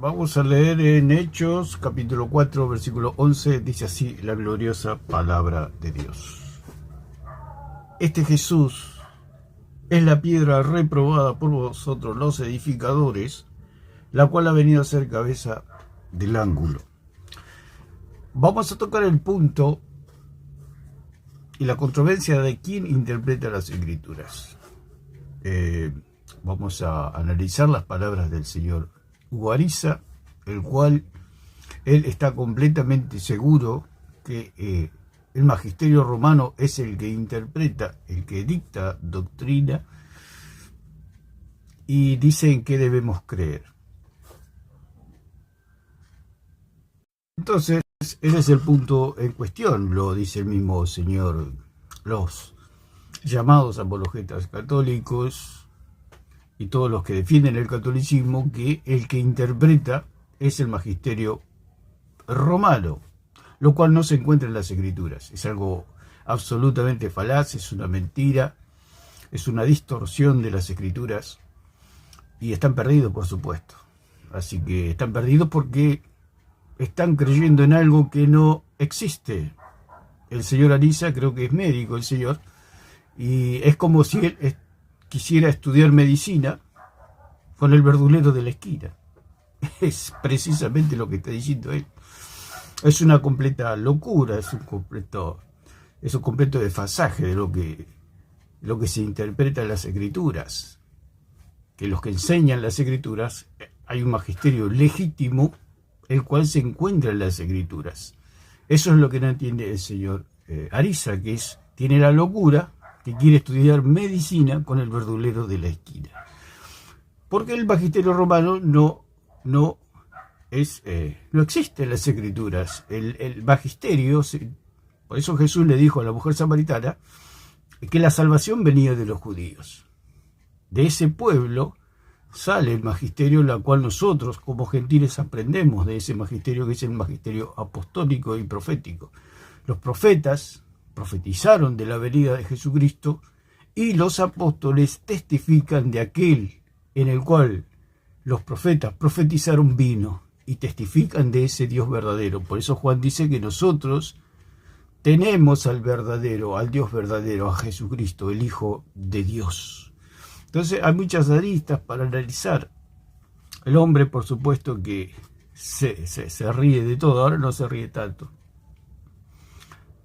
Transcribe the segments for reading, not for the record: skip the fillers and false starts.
Vamos a leer en Hechos, capítulo 4, versículo 11, dice así la gloriosa palabra de Dios. Este Jesús es la piedra reprobada por vosotros los edificadores, la cual ha venido a ser cabeza del ángulo. Vamos a tocar el punto y la controversia de quién interpreta las Escrituras. Vamos a analizar las palabras del señor Hugo Ariza, el cual él está completamente seguro que el magisterio romano es el que interpreta, el que dicta doctrina y dice en qué debemos creer. Entonces, ese es el punto en cuestión, lo dice el mismo señor. Los llamados apologetas católicos y todos los que defienden el catolicismo, que el que interpreta es el magisterio romano, lo cual no se encuentra en las Escrituras. Es algo absolutamente falaz, es una mentira, es una distorsión de las Escrituras, y están perdidos, por supuesto. Así que están perdidos porque están creyendo en algo que no existe. El señor Ariza, creo que es médico el señor, y es como si él quisiera estudiar medicina con el verdulero de la esquina. Es precisamente lo que está diciendo él. Es una completa locura, es un completo desfasaje de lo que se interpreta en las Escrituras. Que los que enseñan las Escrituras, hay un magisterio legítimo, el cual se encuentra en las Escrituras. Eso es lo que no entiende el señor Ariza, que tiene la locura que quiere estudiar medicina con el verdulero de la esquina. Porque el magisterio romano no existe en las Escrituras. El magisterio, por eso Jesús le dijo a la mujer samaritana que la salvación venía de los judíos. De ese pueblo sale el magisterio, la cual nosotros como gentiles aprendemos de ese magisterio, que es el magisterio apostólico y profético. Los profetas profetizaron de la venida de Jesucristo y los apóstoles testifican de aquel en el cual los profetas profetizaron vino y testifican de ese Dios verdadero. Por eso Juan dice que nosotros tenemos al Dios verdadero, a Jesucristo, el Hijo de Dios. Entonces hay muchas aristas para analizar. El hombre, por supuesto, que se ríe de todo, ahora no se ríe tanto.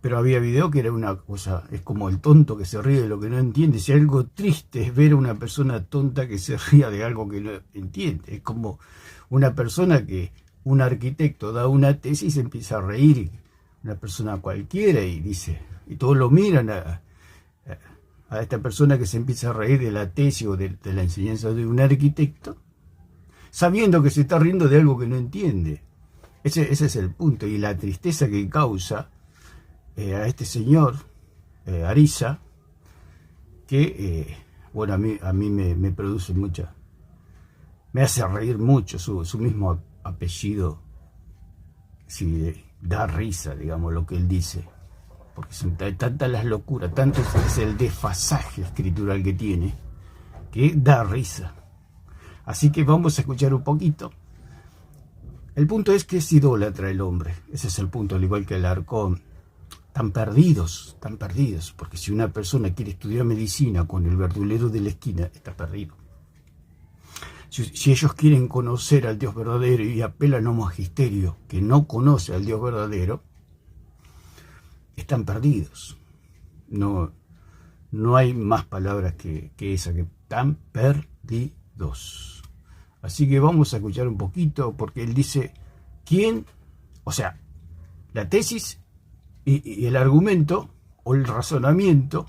Pero había video que era una cosa, es como el tonto que se ríe de lo que no entiende. Si algo triste es ver a una persona tonta que se ría de algo que no entiende. Es como una persona un arquitecto da una tesis y se empieza a reír, una persona cualquiera, y todos lo miran a esta persona que se empieza a reír de la tesis o de la enseñanza de un arquitecto, sabiendo que se está riendo de algo que no entiende. Ese es el punto, y la tristeza que causa a este señor Ariza, que bueno, a mí me produce me hace reír mucho su mismo apellido. Sí, da risa, digamos, lo que él dice, porque son tantas las locuras, tanto es el desfasaje escritural que tiene, que da risa. Así que vamos a escuchar un poquito. El punto es que es idólatra el hombre, ese es el punto, al igual que el Arcón. Tan perdidos, porque si una persona quiere estudiar medicina con el verdulero de la esquina, está perdido. Si ellos quieren conocer al Dios verdadero y apelan a un magisterio que no conoce al Dios verdadero, están perdidos. No hay más palabras que esa, que están perdidos. Así que vamos a escuchar un poquito, porque él dice, la tesis y el argumento o el razonamiento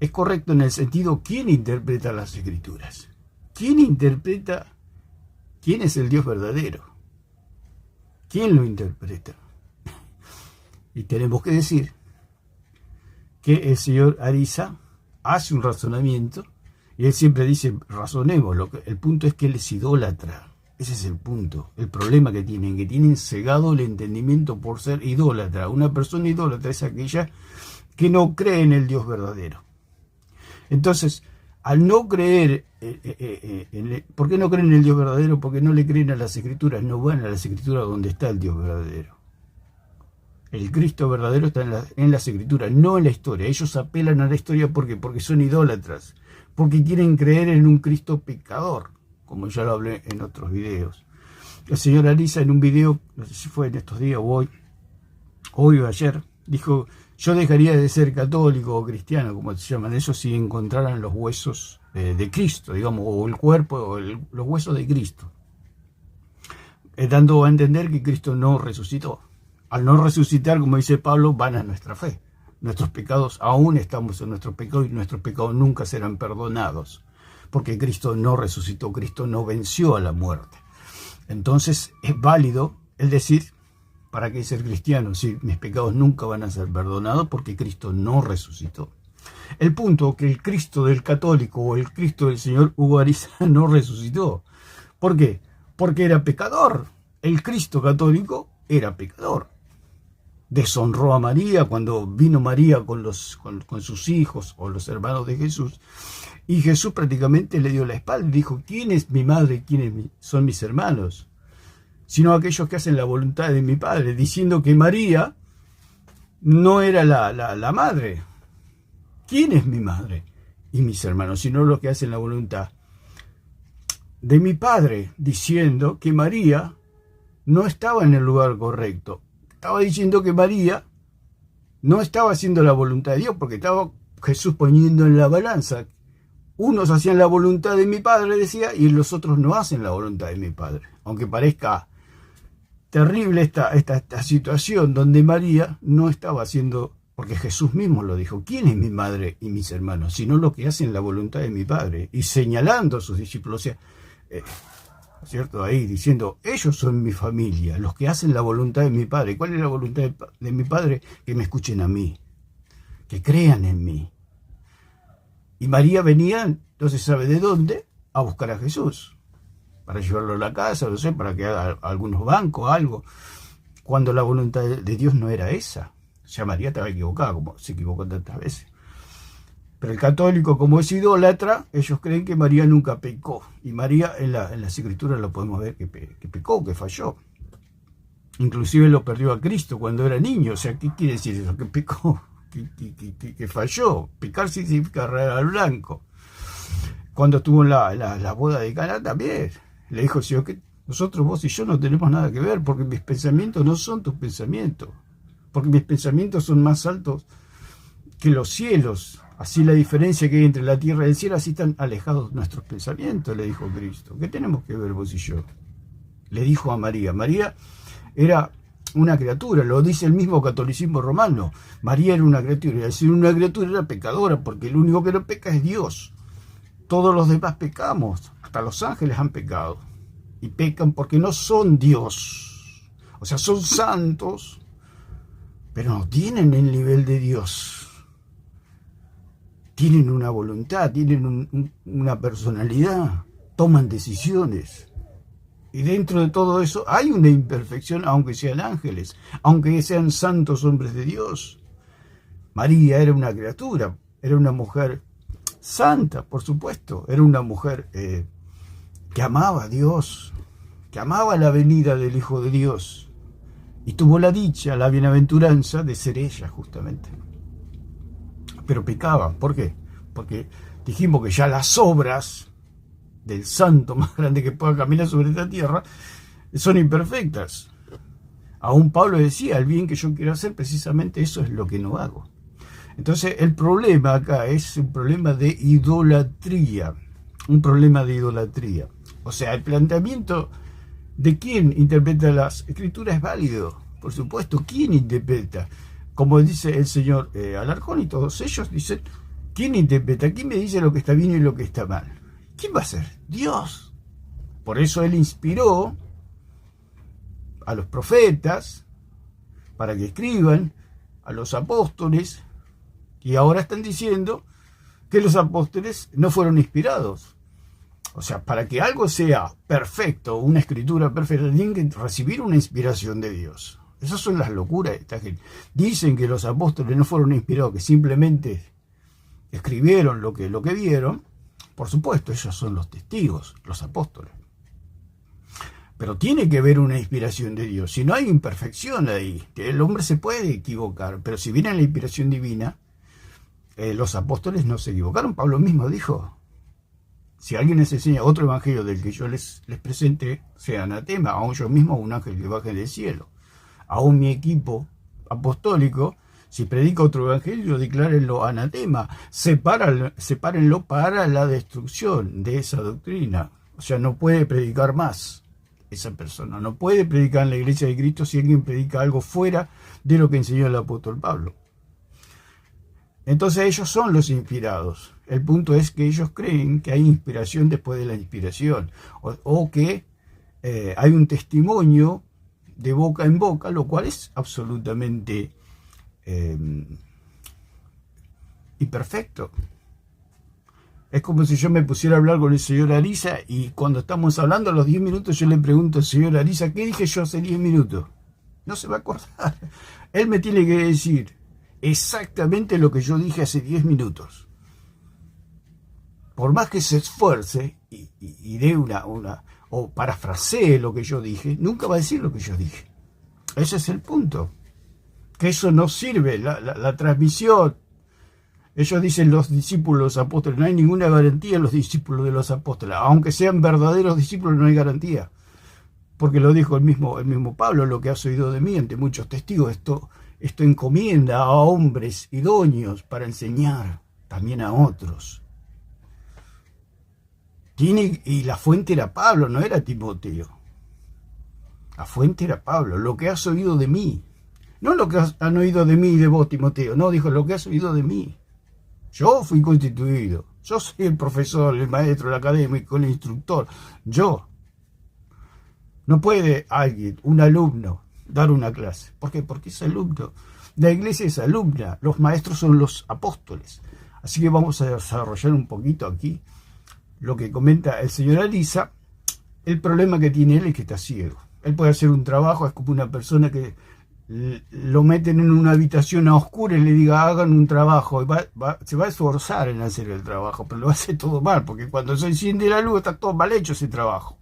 es correcto en el sentido, ¿quién interpreta las Escrituras? ¿Quién interpreta quién es el Dios verdadero? ¿Quién lo interpreta? Y tenemos que decir que el señor Ariza hace un razonamiento y él siempre dice, razonemos. El punto es que él es idólatra. Ese es el punto, el problema que tienen cegado el entendimiento por ser idólatra. Una persona idólatra es aquella que no cree en el Dios verdadero. Entonces, al no creer, ¿por qué no creen en el Dios verdadero? Porque no le creen a las Escrituras, no van a las Escrituras donde está el Dios verdadero. El Cristo verdadero está en las Escrituras, no en la historia. Ellos apelan a la historia porque son idólatras, porque quieren creer en un Cristo pecador, como ya lo hablé en otros videos. El señor Ariza en un video, no sé si fue en estos días o hoy o ayer, dijo: yo dejaría de ser católico o cristiano, como se llaman eso, si encontraran los huesos de Cristo, digamos, o el cuerpo, o los huesos de Cristo. Dando a entender que Cristo no resucitó. Al no resucitar, como dice Pablo, van a nuestra fe. Nuestros pecados, aún estamos en nuestros pecados, y nuestros pecados nunca serán perdonados, porque Cristo no resucitó, Cristo no venció a la muerte. Entonces es válido el decir: ¿para qué ser cristiano si mis pecados nunca van a ser perdonados? Porque Cristo no resucitó. El punto que el Cristo del católico o el Cristo del señor Hugo Ariza no resucitó. ¿Por qué? Porque era pecador. El Cristo católico era pecador. Deshonró a María cuando vino María con sus hijos o los hermanos de Jesús. Y Jesús prácticamente le dio la espalda y dijo: ¿quién es mi madre y quiénes son mis hermanos? Sino aquellos que hacen la voluntad de mi Padre, diciendo que María no era la madre. ¿Quién es mi madre y mis hermanos? Sino los que hacen la voluntad de mi Padre, diciendo que María no estaba en el lugar correcto. Estaba diciendo que María no estaba haciendo la voluntad de Dios, porque estaba Jesús poniendo en la balanza. Unos hacían la voluntad de mi Padre, decía, y los otros no hacen la voluntad de mi Padre. Aunque parezca terrible esta situación donde María no estaba haciendo, porque Jesús mismo lo dijo: ¿quién es mi madre y mis hermanos? Sino los que hacen la voluntad de mi Padre. Y señalando a sus discípulos, o sea, ¿cierto? Ahí diciendo: ellos son mi familia, los que hacen la voluntad de mi Padre. ¿Cuál es la voluntad de mi Padre? Que me escuchen a mí, que crean en mí. Y María venía, entonces, ¿sabe de dónde? A buscar a Jesús, para llevarlo a la casa, no sé, para que haga algunos bancos, algo, cuando la voluntad de Dios no era esa. O sea, María estaba equivocada, como se equivocó tantas veces. Pero el católico, como es idólatra, ellos creen que María nunca pecó. Y María en las Escrituras lo podemos ver que pecó, que falló. Inclusive lo perdió a Cristo cuando era niño. O sea, ¿qué quiere decir eso? Que pecó, que falló. Pecar significa errar al blanco. Cuando estuvo en la boda de Caná también le dijo: Señor, que nosotros, vos y yo, no tenemos nada que ver, porque mis pensamientos no son tus pensamientos, porque mis pensamientos son más altos que los cielos. Así la diferencia que hay entre la tierra y el cielo, así están alejados nuestros pensamientos, le dijo Cristo. ¿Qué tenemos que ver vos y yo? Le dijo a María. María era una criatura, lo dice el mismo catolicismo romano. María era una criatura, y al ser una criatura era pecadora, porque el único que no peca es Dios. Todos los demás pecamos, hasta los ángeles han pecado. Y pecan porque no son Dios. O sea, son santos, pero no tienen el nivel de Dios. Tienen una voluntad, tienen una personalidad, toman decisiones. Y dentro de todo eso hay una imperfección, aunque sean ángeles, aunque sean santos hombres de Dios. María era una criatura, era una mujer santa, por supuesto. Era una mujer que amaba a Dios, que amaba la venida del Hijo de Dios. Y tuvo la dicha, la bienaventuranza de ser ella, justamente. Pero pecaba. ¿Por qué? Porque dijimos que ya las obras del santo más grande que pueda caminar sobre esta tierra son imperfectas. Aún Pablo decía: el bien que yo quiero hacer, precisamente eso es lo que no hago. Entonces el problema acá es un problema de idolatría. Un problema de idolatría. O sea, el planteamiento de quién interpreta las Escrituras es válido. Por supuesto, ¿quién interpreta? Como dice el señor Alarcón y todos ellos dicen: ¿quién interpreta? ¿Quién me dice lo que está bien y lo que está mal? ¿Quién va a ser? Dios. Por eso él inspiró a los profetas para que escriban, a los apóstoles, y ahora están diciendo que los apóstoles no fueron inspirados. O sea, para que algo sea perfecto, una escritura perfecta, tienen que recibir una inspiración de Dios. Esas son las locuras de esta gente. Dicen que los apóstoles no fueron inspirados, que simplemente escribieron lo que vieron. Por supuesto, ellos son los testigos, los apóstoles. Pero tiene que haber una inspiración de Dios. Si no hay imperfección ahí, el hombre se puede equivocar, pero si viene la inspiración divina, los apóstoles no se equivocaron. Pablo mismo dijo, si alguien les enseña otro evangelio del que yo les presenté, sea anatema, aún yo mismo un ángel que baje del cielo. Aún mi equipo apostólico, si predica otro evangelio, declárenlo anatema, sepárenlo para la destrucción de esa doctrina. O sea, no puede predicar más esa persona, no puede predicar en la iglesia de Cristo si alguien predica algo fuera de lo que enseñó el apóstol Pablo. Entonces ellos son los inspirados. El punto es que ellos creen que hay inspiración después de la inspiración, o que hay un testimonio de boca en boca, lo cual es absolutamente imperfecto. Es como si yo me pusiera a hablar con el señor Ariza y cuando estamos hablando a los 10 minutos yo le pregunto al señor Ariza, ¿qué dije yo hace 10 minutos? No se va a acordar. Él me tiene que decir exactamente lo que yo dije hace 10 minutos. Por más que se esfuerce y dé o parafrasee lo que yo dije, nunca va a decir lo que yo dije. Ese es el punto. Que eso no sirve, la transmisión. Ellos dicen los discípulos, los apóstoles, no hay ninguna garantía en los discípulos de los apóstoles. Aunque sean verdaderos discípulos, no hay garantía. Porque lo dijo el mismo Pablo, lo que has oído de mí ante muchos testigos. Esto encomienda a hombres idóneos para enseñar también a otros. Y la fuente era Pablo, no era Timoteo. La fuente era Pablo, lo que has oído de mí. No lo que han oído de mí y de vos, Timoteo. No, dijo, lo que has oído de mí. Yo fui constituido. Yo soy el profesor, el maestro, el académico, el instructor. Yo. No puede alguien, un alumno, dar una clase. ¿Por qué? Porque es alumno. La iglesia es alumna. Los maestros son los apóstoles. Así que vamos a desarrollar un poquito aquí lo que comenta el señor Ariza. El problema que tiene él es que está ciego. Él puede hacer un trabajo, es como una persona que lo meten en una habitación a oscuras y le diga hagan un trabajo, se va a esforzar en hacer el trabajo, pero lo hace todo mal, porque cuando se enciende la luz está todo mal hecho ese trabajo.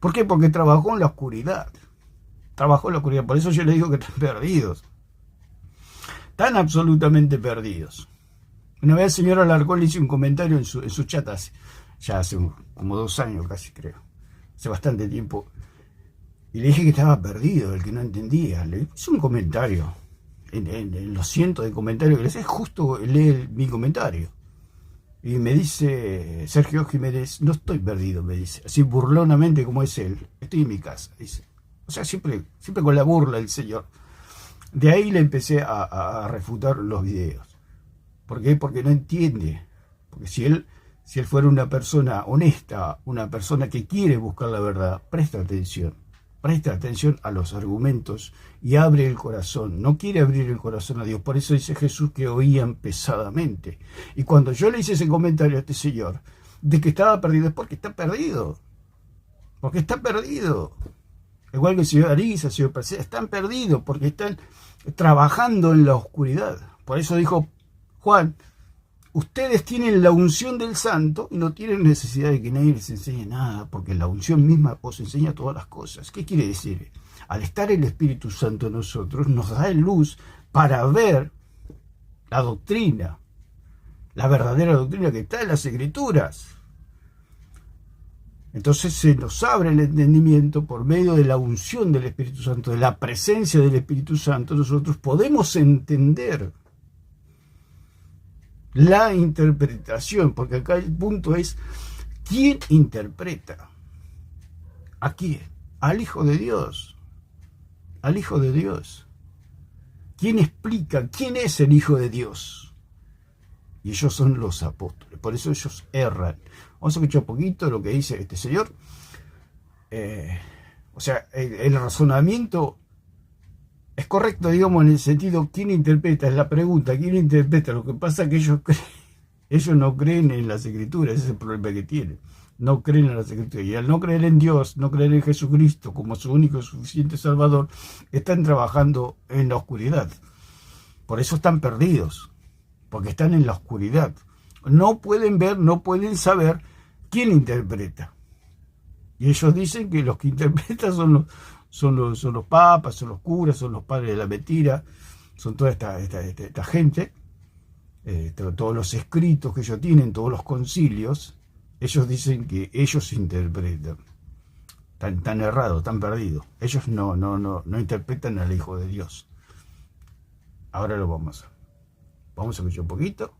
¿Por qué? Porque trabajó en la oscuridad. Trabajó en la oscuridad, por eso yo le digo que están perdidos. Están absolutamente perdidos. Una vez el señor Alarcón le hizo un comentario en su chat ya hace como 2 años casi creo, hace bastante tiempo. Y le dije que estaba perdido, el que no entendía. Le hice un comentario. En los cientos de comentarios que le hice, justo lee mi comentario. Y me dice Sergio Jiménez, no estoy perdido, me dice. Así burlonamente como es él. Estoy en mi casa, dice. O sea, siempre con la burla el señor. De ahí le empecé a refutar los videos. ¿Por qué? Porque no entiende. Porque si él fuera una persona honesta, una persona que quiere buscar la verdad, presta atención a los argumentos y abre el corazón. No quiere abrir el corazón a Dios. Por eso dice Jesús que oían pesadamente. Y cuando yo le hice ese comentario a este señor de que estaba perdido, es porque está perdido. Porque está perdido. Igual que el señor Ariza, el señor Persea, están perdidos porque están trabajando en la oscuridad. Por eso dijo Juan, ustedes tienen la unción del santo y no tienen necesidad de que nadie les enseñe nada, porque la unción misma os enseña todas las cosas. ¿Qué quiere decir? Al estar el Espíritu Santo en nosotros, nos da luz para ver la doctrina, la verdadera doctrina que está en las Escrituras. Entonces se nos abre el entendimiento por medio de la unción del Espíritu Santo, de la presencia del Espíritu Santo. Nosotros podemos entender la interpretación, porque acá el punto es ¿quién interpreta? ¿A quién? Al Hijo de Dios. Al Hijo de Dios. ¿Quién explica quién es el Hijo de Dios? Y ellos son los apóstoles, por eso ellos erran. Vamos a escuchar un poquito lo que dice este señor. O sea, el razonamiento es correcto, digamos, en el sentido, ¿quién interpreta? Es la pregunta, ¿quién interpreta? Lo que pasa es que ellos no creen en las Escrituras, ese es el problema que tienen. No creen en las Escrituras. Y al no creer en Dios, no creer en Jesucristo como su único y suficiente Salvador, están trabajando en la oscuridad. Por eso están perdidos, porque están en la oscuridad. no pueden ver, no pueden saber quién interpreta. Y ellos dicen que los que interpretan son los papas, son los curas, son los padres de la mentira, son toda esta gente, todos los escritos que ellos tienen, todos los concilios. Ellos dicen que ellos interpretan. Tan errado, tan perdido. Ellos no interpretan al Hijo de Dios. Ahora lo vamos a escuchar un poquito.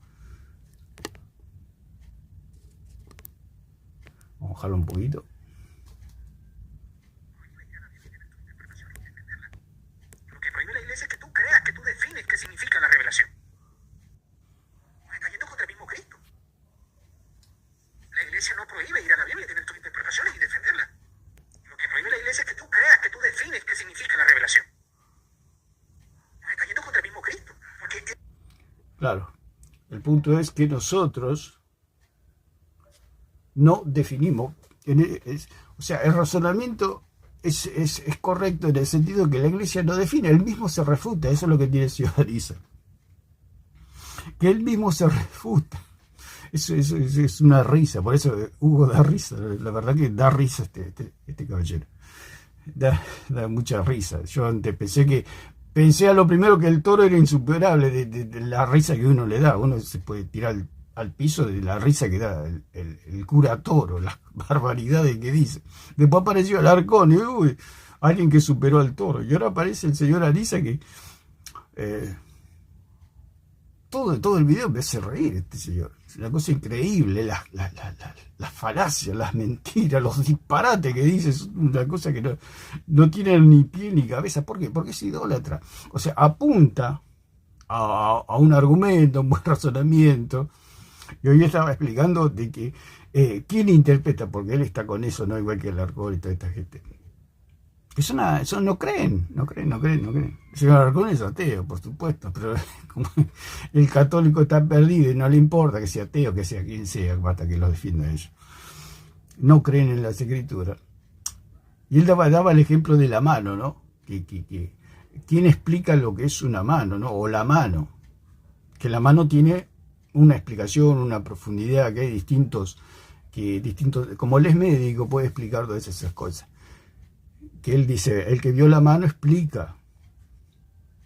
Vamos a bajarlo un poquito. Lo que prohíbe la iglesia es que tú creas, que tú defines qué significa la revelación. Está yendo contra el mismo Cristo. La iglesia no prohíbe ir a la Biblia y tener tus interpretaciones y defenderla. Lo que prohíbe la iglesia es que tú creas, que tú defines qué significa la revelación. Está yendo contra el mismo Cristo. Porque... Claro, el punto es que nosotros no definimos, o sea, el razonamiento es correcto en el sentido que la iglesia no define, él mismo se refuta. Eso es lo que tiene Ciudadaniza, que él mismo se refuta. Eso es una risa, por eso Hugo da risa, la verdad que da risa este caballero, da mucha risa. Yo antes pensé a lo primero que el toro era insuperable de la risa que uno le da. Uno se puede tirar al piso de la risa que da el cura Toro, las barbaridades que dice. Después apareció Alarcón, y alguien que superó al Toro. Y ahora aparece el señor Ariza que todo el video me hace reír este señor. Es una cosa increíble, las falacias, las mentiras, los disparates que dice, es una cosa que no tiene ni pie ni cabeza. ¿Por qué? Porque es idólatra. O sea, apunta a un argumento, a un buen razonamiento. Y hoy estaba explicando de que quién interpreta, porque él está con eso, no igual que el Alarcón y toda esta gente. Eso no creen. El señor Alarcón es ateo, por supuesto, pero como el católico está perdido y no le importa que sea ateo, que sea quien sea, basta que lo defienda ellos. No creen en las escrituras. Y él daba el ejemplo de la mano, ¿no? ¿Quién explica lo que es una mano, ¿no? O la mano. Que la mano tiene una explicación, una profundidad, que hay distintos, como él es médico, puede explicar todas esas cosas. Que él dice, el que vio la mano explica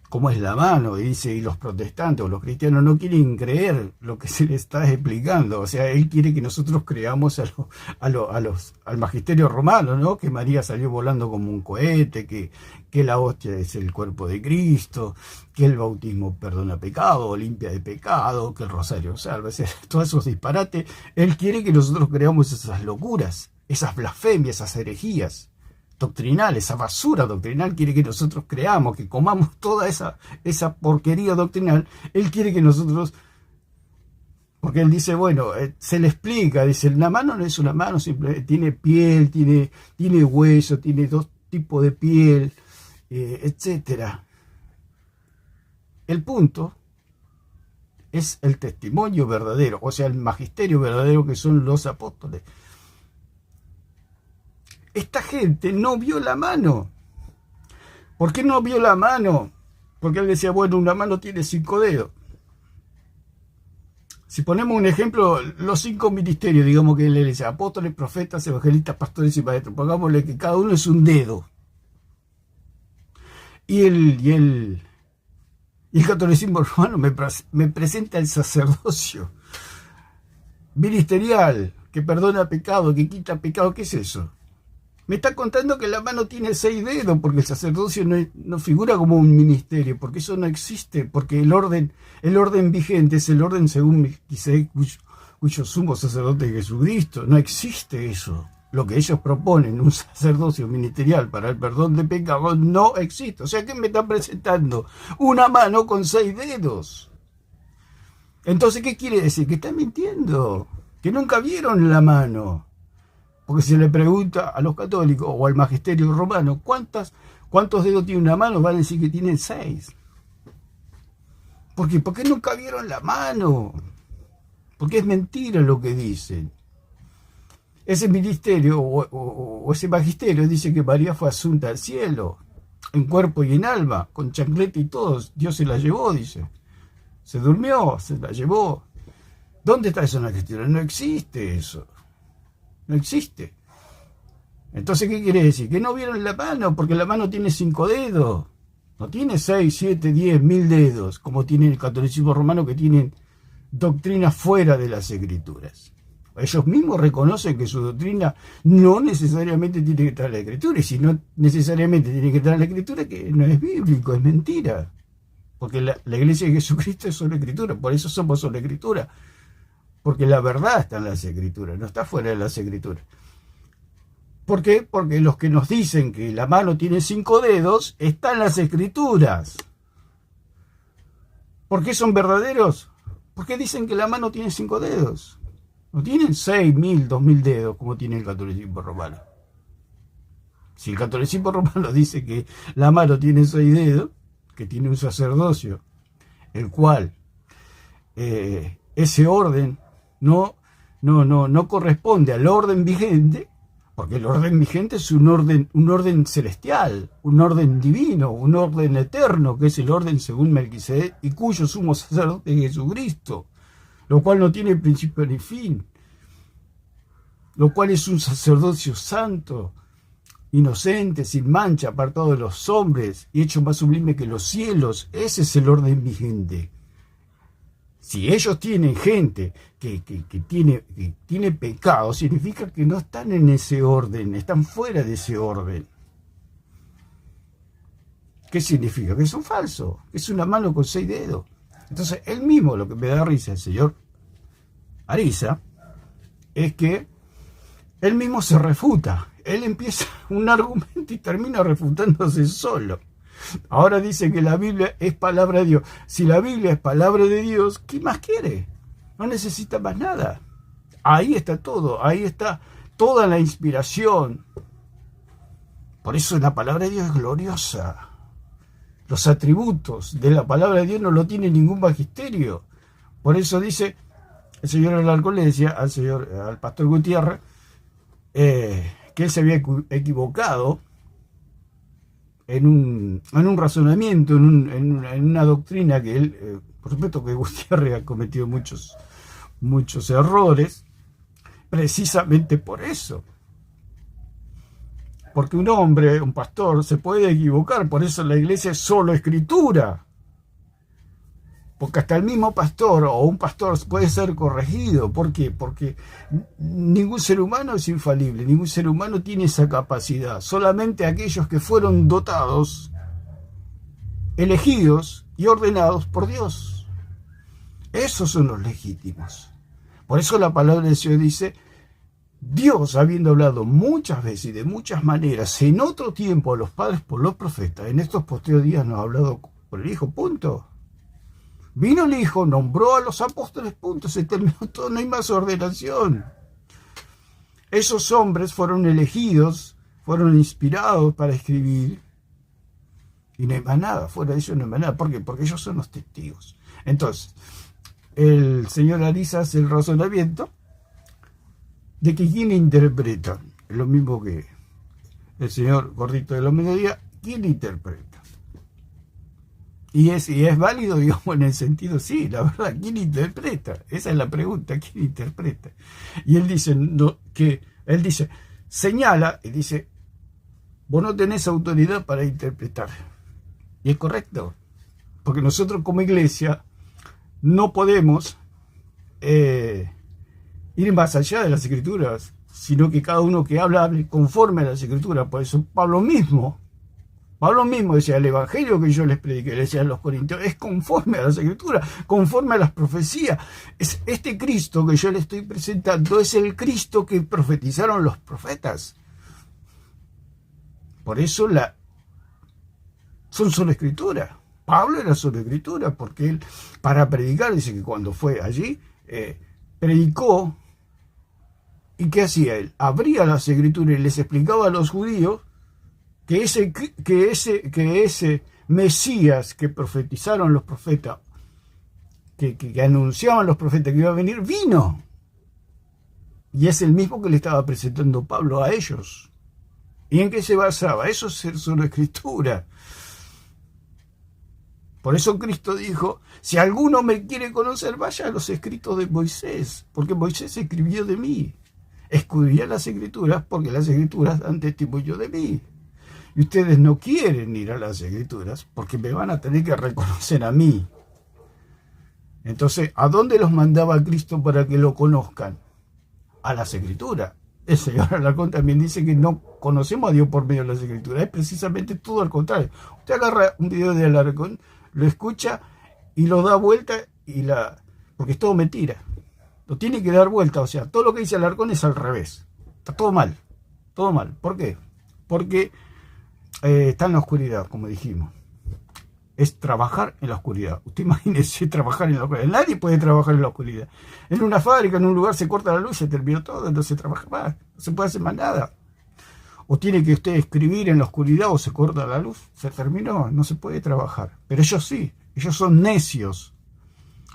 cómo es la mano, y dice, y los protestantes o los cristianos no quieren creer lo que se les está explicando. O sea, él quiere que nosotros creamos al magisterio romano, ¿no? Que María salió volando como un cohete, que la hostia es el cuerpo de Cristo, que el bautismo perdona pecado, limpia de pecado, que el rosario salva. O sea, todos esos disparates, él quiere que nosotros creamos esas locuras, esas blasfemias, esas herejías doctrinal, esa basura doctrinal. Quiere que nosotros creamos, que comamos toda esa porquería doctrinal. Él quiere que nosotros, porque él dice, bueno, se le explica, dice, la mano no es una mano, simplemente tiene piel, tiene hueso, tiene dos tipos de piel, etcétera. El punto es el testimonio verdadero, o sea, el magisterio verdadero que son los apóstoles. Esta gente no vio la mano. ¿Por qué no vio la mano? Porque él decía, bueno, una mano tiene 5 dedos. Si ponemos un ejemplo, los 5 ministerios, digamos que él le dice apóstoles, profetas, evangelistas, pastores y maestros, pongámosle que cada uno es un dedo. Y el catolicismo romano me presenta el sacerdocio ministerial, que perdona pecado, que quita pecado. ¿Qué es eso? Me está contando que la mano tiene 6 dedos, porque el sacerdocio no figura como un ministerio, porque eso no existe, porque el orden vigente es el orden según Melquisedec, cuyo sumo sacerdote es Jesucristo. No existe eso. Lo que ellos proponen, un sacerdocio ministerial para el perdón de pecados, no existe. O sea, ¿qué me están presentando? Una mano con 6 dedos. Entonces, ¿qué quiere decir? Que están mintiendo, que nunca vieron la mano. Porque se le pregunta a los católicos o al magisterio romano, ¿cuántos dedos tiene una mano? Van a decir que tienen 6. ¿Por qué? Porque nunca vieron la mano. Porque es mentira lo que dicen. Ese ministerio o ese magisterio dice que María fue asunta al cielo, en cuerpo y en alma, con chancleta y todo. Dios se la llevó, dice. Se durmió, se la llevó. ¿Dónde está eso en la Escritura? No existe eso. No existe. Entonces, ¿qué quiere decir? Que no vieron la mano, porque la mano tiene 5 dedos. No tiene 6, 7, 10, 1000 dedos, como tiene el catolicismo romano, que tienen doctrinas fuera de las Escrituras. Ellos mismos reconocen que su doctrina no necesariamente tiene que estar en la Escritura, y si no necesariamente tiene que estar en la Escritura, que no es bíblico, es mentira. Porque la Iglesia de Jesucristo es solo Escritura, por eso somos solo Escritura. Porque la verdad está en las Escrituras, no está fuera de las Escrituras. ¿Por qué? Porque los que nos dicen que la mano tiene 5 dedos, están en las Escrituras. ¿Por qué son verdaderos? Porque dicen que la mano tiene 5 dedos. No tienen 6.000, 2.000 dedos como tiene el catolicismo romano. Si el catolicismo romano dice que la mano tiene 6 dedos, que tiene un sacerdocio, el cual ese orden no corresponde al orden vigente, porque el orden vigente es un orden celestial, un orden divino, un orden eterno, que es el orden según Melquisedec, y cuyo sumo sacerdote es Jesucristo, lo cual no tiene principio ni fin, lo cual es un sacerdocio santo, inocente, sin mancha, apartado de los hombres y hecho más sublime que los cielos. Ese es el orden vigente. Si ellos tienen gente que tiene pecado, significa que no están en ese orden, están fuera de ese orden. ¿Qué significa? Que son falsos, que es una mano con 6 dedos. Entonces, él mismo, lo que me da risa el señor Ariza, es que él mismo se refuta. Él empieza un argumento y termina refutándose solo. Ahora dice que la Biblia es palabra de Dios. Si la Biblia es palabra de Dios, ¿qué más quiere? No necesita más nada. Ahí está todo, ahí está toda la inspiración. Por eso la palabra de Dios es gloriosa. Los atributos de la palabra de Dios no lo tiene ningún magisterio. Por eso dice el señor Alarcón, le decía al pastor Gutiérrez, que él se había equivocado en un razonamiento, en una doctrina que él, por supuesto que Gutiérrez ha cometido muchos errores, precisamente por eso. Porque un hombre, un pastor, se puede equivocar, por eso la iglesia es solo Escritura. Porque hasta el mismo pastor o un pastor puede ser corregido. ¿Por qué? Porque ningún ser humano es infalible, ningún ser humano tiene esa capacidad. Solamente aquellos que fueron dotados, elegidos y ordenados por Dios. Esos son los legítimos. Por eso la palabra del Señor dice, Dios, habiendo hablado muchas veces y de muchas maneras, en otro tiempo a los padres por los profetas, en estos posteriores días nos ha hablado por el Hijo, punto. Vino el Hijo, nombró a los apóstoles, punto, se terminó todo, no hay más ordenación. Esos hombres fueron elegidos, fueron inspirados para escribir, y no hay más nada, fuera de eso no hay más nada. ¿Por qué? Porque ellos son los testigos. Entonces, el señor Ariza hace el razonamiento de que quién interpreta, lo mismo que el señor Gordito de los Mediodía, ¿quién interpreta? Y es válido, digamos, en el sentido, sí, la verdad, ¿quién interpreta? Esa es la pregunta, ¿quién interpreta? Y él dice, señala, y dice, vos no tenés autoridad para interpretar. Y es correcto, porque nosotros como iglesia no podemos ir más allá de las Escrituras, sino que cada uno que hable conforme a las Escrituras. Por eso Pablo mismo decía, el evangelio que yo les prediqué, le decía a los corintios, es conforme a las Escrituras, conforme a las profecías. Es este Cristo que yo le estoy presentando, es el Cristo que profetizaron los profetas. Por eso son solo Escritura. Pablo era solo Escritura, porque él, para predicar, dice que cuando fue allí, predicó. ¿Y qué hacía él? Abría las Escrituras y les explicaba a los judíos que ese Mesías que profetizaron los profetas, que anunciaban los profetas que iba a venir, vino. Y es el mismo que le estaba presentando Pablo a ellos. ¿Y en qué se basaba? Eso es solo Escritura. Por eso Cristo dijo, si alguno me quiere conocer, vaya a los escritos de Moisés, porque Moisés escribió de mí. Escudriñad las escrituras, porque las escrituras dan testimonio de mí. Y ustedes no quieren ir a las escrituras, porque me van a tener que reconocer a mí. Entonces, ¿a dónde los mandaba Cristo para que lo conozcan? A las escrituras. El señor Alarcón también dice que no conocemos a Dios por medio de las escrituras. Es precisamente todo al contrario. Usted agarra un video de Alarcón, lo escucha y lo da vuelta porque es todo mentira. Lo tiene que dar vuelta. O sea, todo lo que dice Alarcón es al revés. Está todo mal. Todo mal. ¿Por qué? Porque está en la oscuridad, como dijimos. Es trabajar en la oscuridad. Usted imagínese trabajar en la oscuridad. Nadie puede trabajar en la oscuridad. En una fábrica, en un lugar se corta la luz, se terminó todo, no se trabaja más, no se puede hacer más nada. O tiene que usted escribir en la oscuridad o se corta la luz, se terminó, no se puede trabajar. Pero ellos sí, ellos son necios,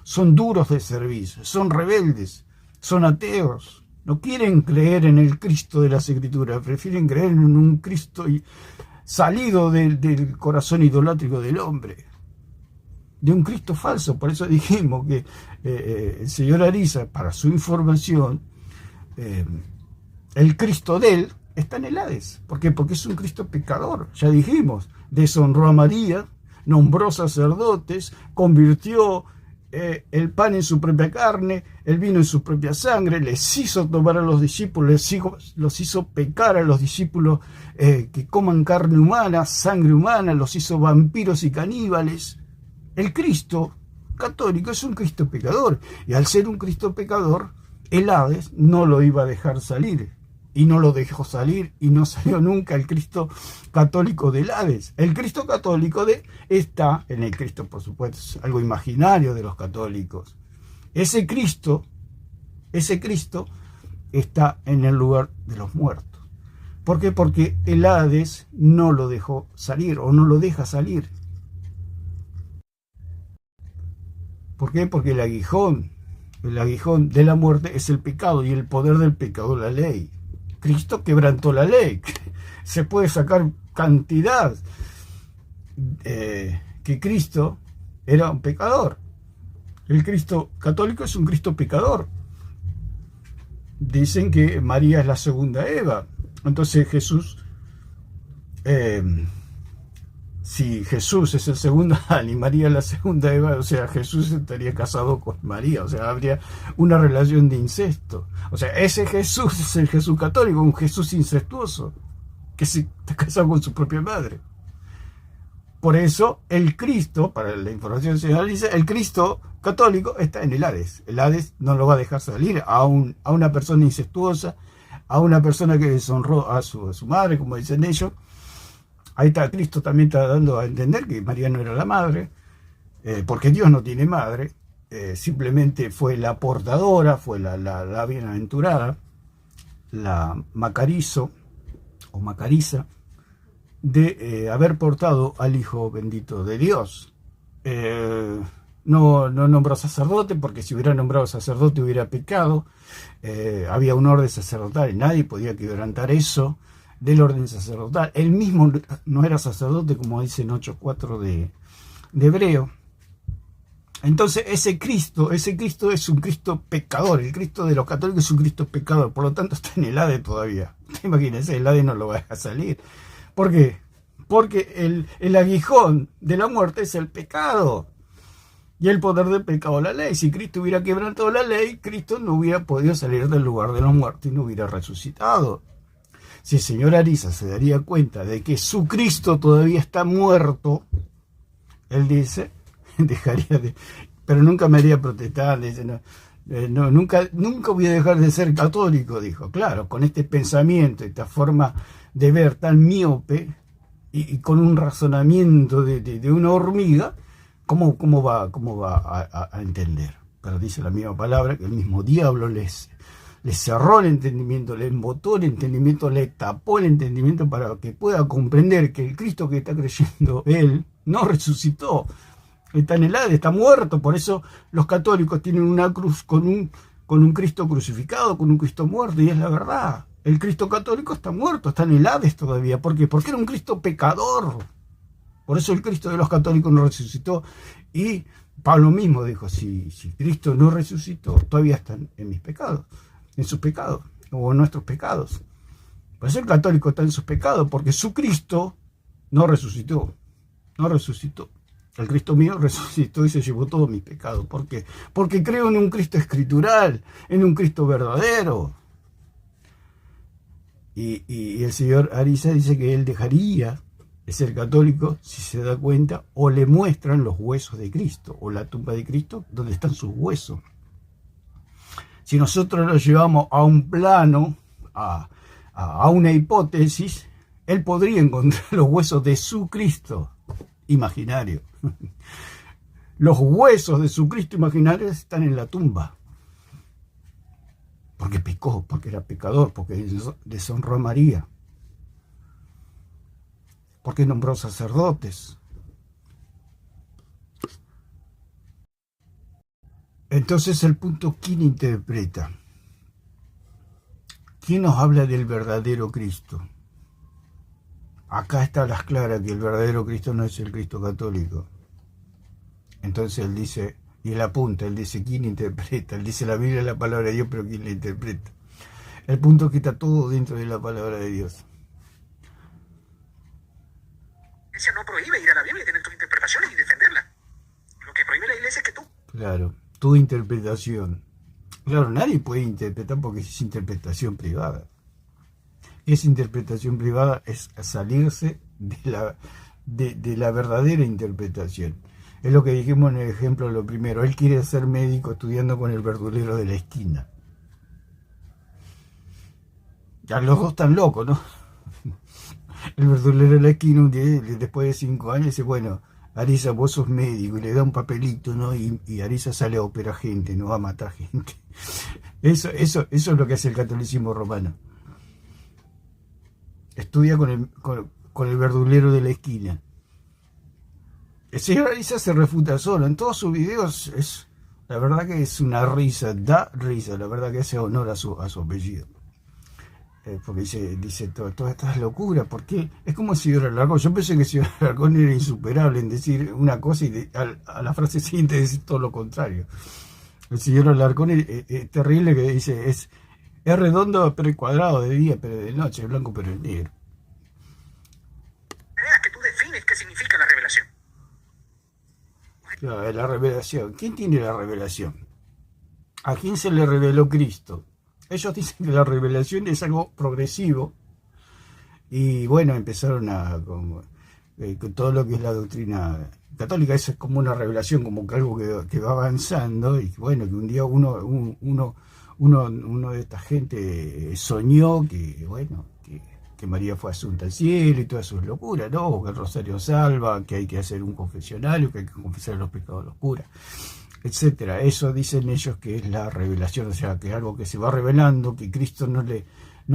son duros de servicio, son rebeldes, son ateos. No quieren creer en el Cristo de las Escrituras, prefieren creer en un Cristo salido del corazón idolátrico del hombre, de un Cristo falso. Por eso dijimos que el señor Ariza, para su información, el Cristo de él está en el Hades. ¿Por qué? Porque es un Cristo pecador, ya dijimos, deshonró a María, nombró sacerdotes, convirtió el pan en su propia carne, el vino en su propia sangre, les hizo tomar a los discípulos, los hizo pecar a los discípulos que coman carne humana, sangre humana, los hizo vampiros y caníbales. El Cristo católico es un Cristo pecador, y al ser un Cristo pecador, el Hades no lo iba a dejar salir, y no lo dejó salir, y no salió nunca el Cristo católico del Hades. El Cristo católico está en el Cristo, por supuesto, es algo imaginario de los católicos. Ese Cristo está en el lugar de los muertos. ¿Por qué? Porque el Hades no lo dejó salir, o no lo deja salir. ¿Por qué? Porque el aguijón de la muerte es el pecado, y el poder del pecado la ley. Cristo quebrantó la ley. Se puede sacar cantidad que Cristo era un pecador. El Cristo católico es un Cristo pecador. Dicen que María es la segunda Eva. Entonces Jesús, si Jesús es el segundo Adán y María es la segunda Eva, o sea, Jesús estaría casado con María, o sea, habría una relación de incesto. O sea, ese Jesús es el Jesús católico, un Jesús incestuoso, que se está casado con su propia madre. Por eso, el Cristo, para la información señaliza, el Cristo católico está en el Hades. El Hades no lo va a dejar salir a una persona incestuosa, a una persona que deshonró a su madre, como dicen ellos. Ahí está, Cristo también está dando a entender que María no era la madre, porque Dios no tiene madre, simplemente fue la portadora, fue la bienaventurada, la Macarizo, o Macariza, de haber portado al Hijo bendito de Dios. No nombró sacerdote, porque si hubiera nombrado sacerdote hubiera pecado. Había un orden sacerdotal y nadie podía quebrantar eso del orden sacerdotal. Él mismo no era sacerdote, como dice en 8.4 de Hebreo. Entonces ese Cristo es un Cristo pecador. El Cristo de los católicos es un Cristo pecador, por lo tanto está en el Hades todavía. Imagínense, el Hades no lo va a dejar salir. ¿Por qué? Porque el aguijón de la muerte es el pecado, y el poder del pecado la ley. Si Cristo hubiera quebrantado la ley, Cristo no hubiera podido salir del lugar de los muertos y no hubiera resucitado. Si el señor Ariza se daría cuenta de que su Cristo todavía está muerto, él dice, dejaría de... Pero nunca me haría protestar, dice, nunca voy a dejar de ser católico, dijo. Claro, con este pensamiento, esta forma de ver tan miope y con un razonamiento de una hormiga, ¿cómo va a entender? Pero dice la misma palabra que el mismo diablo les cerró el entendimiento, le embotó el entendimiento, le tapó el entendimiento para que pueda comprender que el Cristo que está creyendo él no resucitó, está en el Hades, está muerto. Por eso los católicos tienen una cruz con un Cristo crucificado, con un Cristo muerto, y es la verdad. El Cristo católico está muerto, está en el Hades todavía. ¿Por qué? Porque era un Cristo pecador. Por eso el Cristo de los católicos no resucitó. Y Pablo mismo dijo, si Cristo no resucitó, todavía están en mis pecados, en sus pecados, o en nuestros pecados. Por eso el católico está en sus pecados, porque su Cristo no resucitó. No resucitó. El Cristo mío resucitó y se llevó todos mis pecados. ¿Por qué? Porque creo en un Cristo escritural, en un Cristo verdadero. Y el señor Ariza dice que él dejaría de ser católico si se da cuenta o le muestran los huesos de Cristo o la tumba de Cristo donde están sus huesos. Si nosotros lo llevamos a un plano, a una hipótesis, él podría encontrar los huesos de su Cristo imaginario. Los huesos de su Cristo imaginario están en la tumba. Porque pecó, porque era pecador, porque deshonró a María. Porque nombró sacerdotes. Entonces el punto, ¿quién interpreta? ¿Quién nos habla del verdadero Cristo? Acá está a las claras que el verdadero Cristo no es el Cristo católico. Entonces él dice, y él apunta, él dice, ¿quién interpreta? Él dice, la Biblia es la palabra de Dios, pero ¿quién la interpreta? El punto es que está todo dentro de la palabra de Dios. La iglesia no prohíbe ir a la Biblia y tener tus interpretaciones y defenderla. Lo que prohíbe la iglesia es que tú... Claro, tu interpretación. Claro, nadie puede interpretar porque es interpretación privada. Esa interpretación privada es salirse de la verdadera interpretación. Es lo que dijimos en el ejemplo lo primero. Él quiere ser médico estudiando con el verdulero de la esquina. Ya los dos están locos, ¿no? El verdulero de la esquina, un día, después de 5 años, dice, bueno, Ariza, vos sos médico, y le da un papelito, ¿no? Y Ariza sale a operar gente, no va a matar gente. Eso es lo que hace el catolicismo romano. Estudia con el verdulero de la esquina. El señor Ariza se refuta solo. En todos sus videos, la verdad que es una risa, da risa. La verdad que hace honor a su apellido. Porque dice todas estas locuras. Porque es como el señor Alarcón. Yo pensé que el señor Alarcón era insuperable en decir una cosa y a la frase siguiente decir todo lo contrario. El señor Alarcón es terrible, que dice, es redondo pero es cuadrado de día, pero de noche, es blanco pero es negro. Creas que tú defines qué significa la revelación. Claro, la revelación. ¿Quién tiene la revelación? ¿A quién se le reveló Cristo? Ellos dicen que la revelación es algo progresivo. Y bueno, empezaron con todo lo que es la doctrina católica. Eso es como una revelación, como que algo que va avanzando. Y bueno, que un día uno de esta gente soñó que, bueno, que María fue asunta al cielo y todas sus locuras, ¿no? Que el rosario salva, que hay que hacer un confesionario, que hay que confesar los pecados de los curas, etcétera. Eso dicen ellos que es la revelación, o sea, que es algo que se va revelando, que Cristo no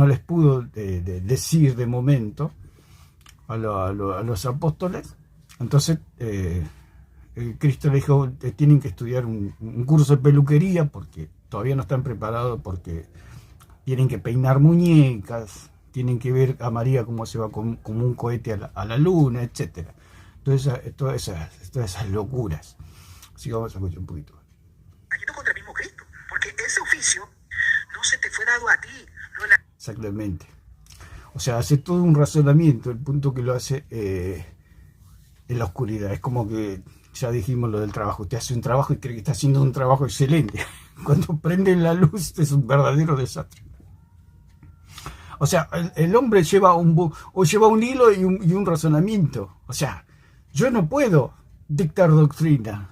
les pudo decir de momento a los apóstoles. Entonces Cristo le dijo, tienen que estudiar un curso de peluquería porque todavía no están preparados, porque tienen que peinar muñecas, tienen que ver a María cómo se va como un cohete a la luna, etcétera. Entonces, todas esas locuras. Así que vamos a escuchar un poquito. Yendo contra el mismo Cristo, porque ese oficio no se te fue dado a ti. No Exactamente. O sea, hace todo un razonamiento, el punto que lo hace en la oscuridad. Es como que, ya dijimos lo del trabajo, usted hace un trabajo y cree que está haciendo un trabajo excelente. Cuando prende la luz es un verdadero desastre. O sea, el hombre lleva un hilo y un razonamiento. O sea, yo no puedo dictar doctrina.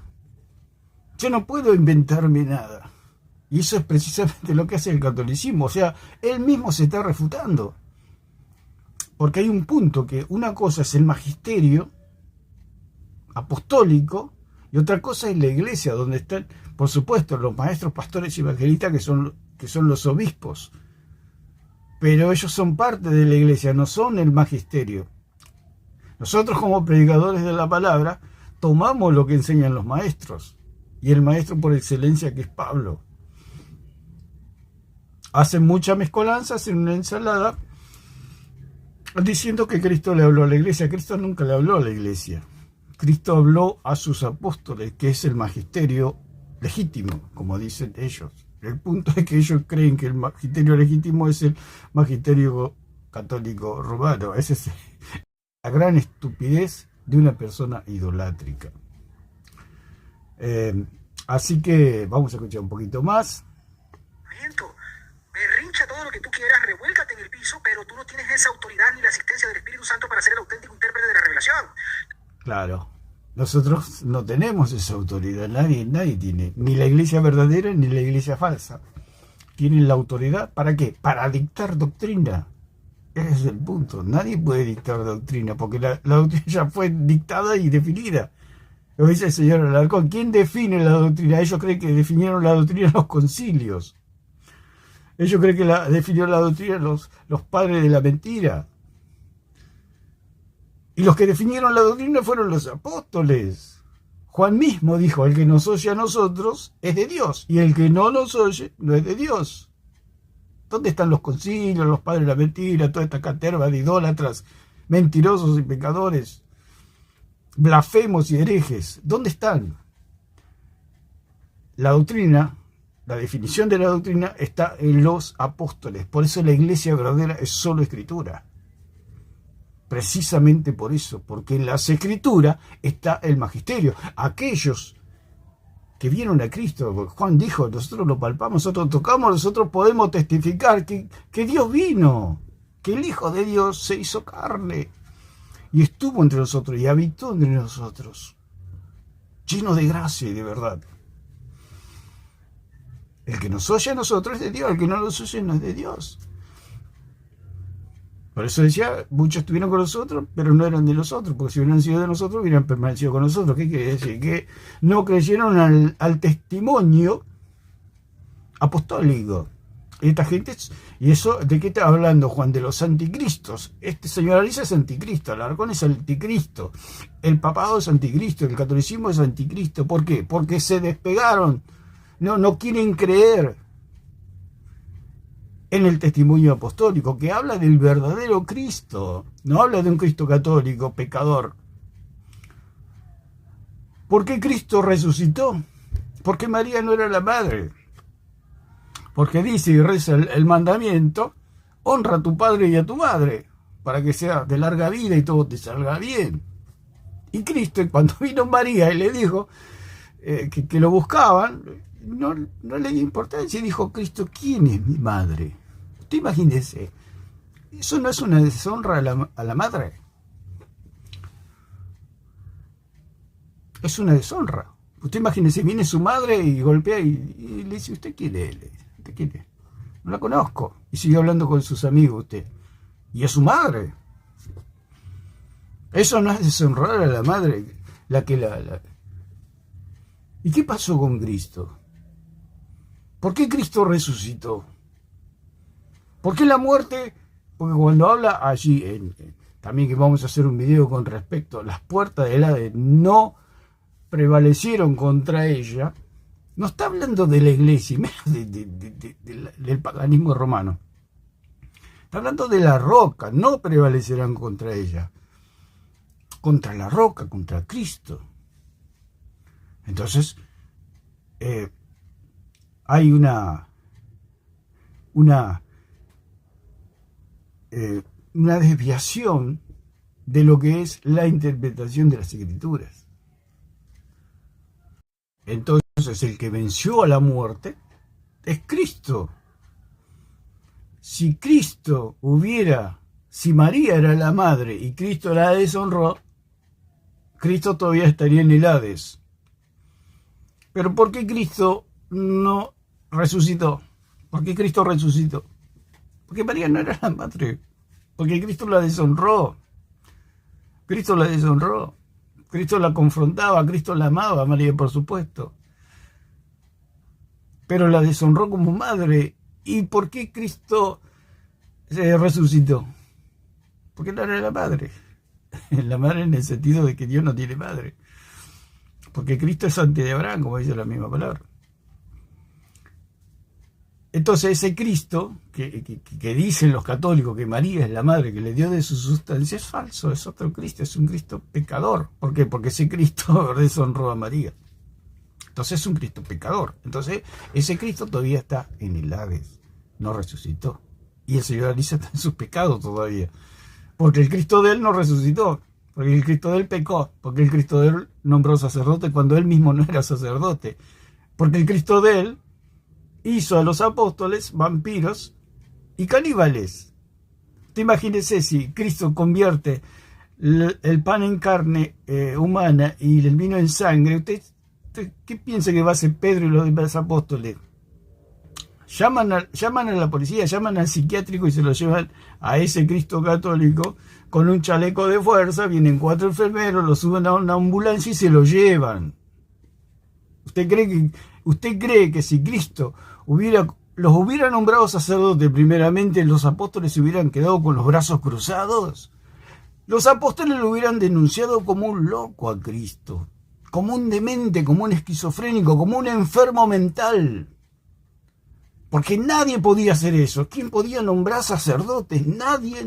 Yo no puedo inventarme nada. Y eso es precisamente lo que hace el catolicismo. O sea, él mismo se está refutando. Porque hay un punto que una cosa es el magisterio apostólico y otra cosa es la iglesia, donde están, por supuesto, los maestros, pastores y evangelistas, que son los obispos. Pero ellos son parte de la iglesia, no son el magisterio. Nosotros, como predicadores de la palabra, tomamos lo que enseñan los maestros. Y el maestro por excelencia, que es Pablo. Hacen mucha mezcolanza, hacen una ensalada, diciendo que Cristo le habló a la iglesia. Cristo nunca le habló a la iglesia. Cristo habló a sus apóstoles, que es el magisterio legítimo, como dicen ellos. El punto es que ellos creen que el magisterio legítimo es el magisterio católico romano. Esa es la gran estupidez de una persona idolátrica. Así que vamos a escuchar un poquito más. Berrincha todo lo que tú quieras, revuélcate en el piso, pero tú no tienes esa autoridad ni la asistencia del Espíritu Santo para ser el auténtico intérprete de la revelación. Claro, nosotros no tenemos esa autoridad, nadie tiene, ni la iglesia verdadera ni la iglesia falsa. Tienen la autoridad, ¿para qué? Para dictar doctrina. Ese es el punto, nadie puede dictar doctrina, porque la doctrina ya fue dictada y definida. Lo dice el señor Alarcón, ¿quién define la doctrina? Ellos creen que definieron la doctrina en los concilios. Ellos creen que definieron la doctrina los padres de la mentira. Y los que definieron la doctrina fueron los apóstoles. Juan mismo dijo, el que nos oye a nosotros es de Dios, y el que no nos oye no es de Dios. ¿Dónde están los concilios, los padres de la mentira, toda esta caterva de idólatras, mentirosos y pecadores, blasfemos y herejes? ¿Dónde están? La doctrina, la definición de la doctrina está en los apóstoles. Por eso la iglesia verdadera es solo escritura. Precisamente por eso, porque en las escrituras está el magisterio. Aquellos que vieron a Cristo, Juan dijo, nosotros lo palpamos, nosotros tocamos, nosotros podemos testificar que Dios vino, que el Hijo de Dios se hizo carne y estuvo entre nosotros y habitó entre nosotros, lleno de gracia y de verdad. El que nos oye a nosotros es de Dios, el que no nos oye no es de Dios. Por eso decía, muchos estuvieron con nosotros, pero no eran de nosotros, porque si hubieran sido de nosotros, hubieran permanecido con nosotros. ¿Qué quiere decir? Que no creyeron al testimonio apostólico. Esta gente, y eso, ¿de qué está hablando Juan? De los anticristos. Este señor Ariza es anticristo, Alarcón es anticristo, el papado es anticristo, el catolicismo es anticristo. ¿Por qué? Porque se despegaron, no quieren creer en el testimonio apostólico, que habla del verdadero Cristo, no habla de un Cristo católico, pecador. ¿Por qué Cristo resucitó? Porque María no era la madre. Porque dice y reza el mandamiento, honra a tu padre y a tu madre, para que sea de larga vida y todo te salga bien. Y Cristo, cuando vino María y le dijo que lo buscaban, no le dio importancia y dijo, Cristo, ¿quién es mi madre? Usted imagínese, eso no es una deshonra a la madre. Es una deshonra. Usted imagínese, viene su madre y golpea y le dice, ¿usted quién es? ¿Usted quién es? No la conozco. Y sigue hablando con sus amigos usted. Y es su madre. Eso no es deshonrar a la madre. ¿Y qué pasó con Cristo? ¿Por qué Cristo resucitó? ¿Por qué la muerte? Porque cuando habla allí, también que vamos a hacer un video con respecto a las puertas del Hades, no prevalecieron contra ella, no está hablando de la iglesia, menos del paganismo romano. Está hablando de la roca, no prevalecerán contra ella. Contra la roca, contra Cristo. Entonces, hay una desviación de lo que es la interpretación de las Escrituras. Entonces, el que venció a la muerte es Cristo. Si María era la madre y Cristo la deshonró, Cristo todavía estaría en el Hades. Pero ¿por qué Cristo no resucitó? ¿Por qué Cristo resucitó? Porque María no era la madre. Porque Cristo la deshonró. Cristo la deshonró. Cristo la confrontaba, Cristo la amaba, María, por supuesto. Pero la deshonró como madre. ¿Y por qué Cristo se resucitó? Porque no era la madre. La madre en el sentido de que Dios no tiene madre. Porque Cristo es antes de Abraham, como dice la misma palabra. Entonces ese Cristo que dicen los católicos que María es la madre que le dio de su sustancia es falso, es otro Cristo, es un Cristo pecador. ¿Por qué? Porque ese Cristo deshonró a María. Entonces es un Cristo pecador. Entonces ese Cristo todavía está en el Hades, no resucitó. Y el Señor Elisa está en sus pecados todavía. Porque el Cristo de él no resucitó, porque el Cristo de él pecó, porque el Cristo de él nombró sacerdote cuando él mismo no era sacerdote, porque el Cristo de él hizo a los apóstoles vampiros y caníbales. Te imagínese si Cristo convierte el pan en carne humana y el vino en sangre. ¿Usted qué piensa que va a hacer Pedro y los demás apóstoles? Llaman a la policía, llaman al psiquiátrico y se lo llevan a ese Cristo católico con un chaleco de fuerza. Vienen 4 enfermeros, lo suben a una ambulancia y se lo llevan. ¿Usted cree que si Cristo los hubiera nombrado sacerdotes primeramente, los apóstoles se hubieran quedado con los brazos cruzados? Los apóstoles lo hubieran denunciado como un loco a Cristo, como un demente, como un esquizofrénico, como un enfermo mental. Porque nadie podía hacer eso. ¿Quién podía nombrar sacerdotes? Nadie.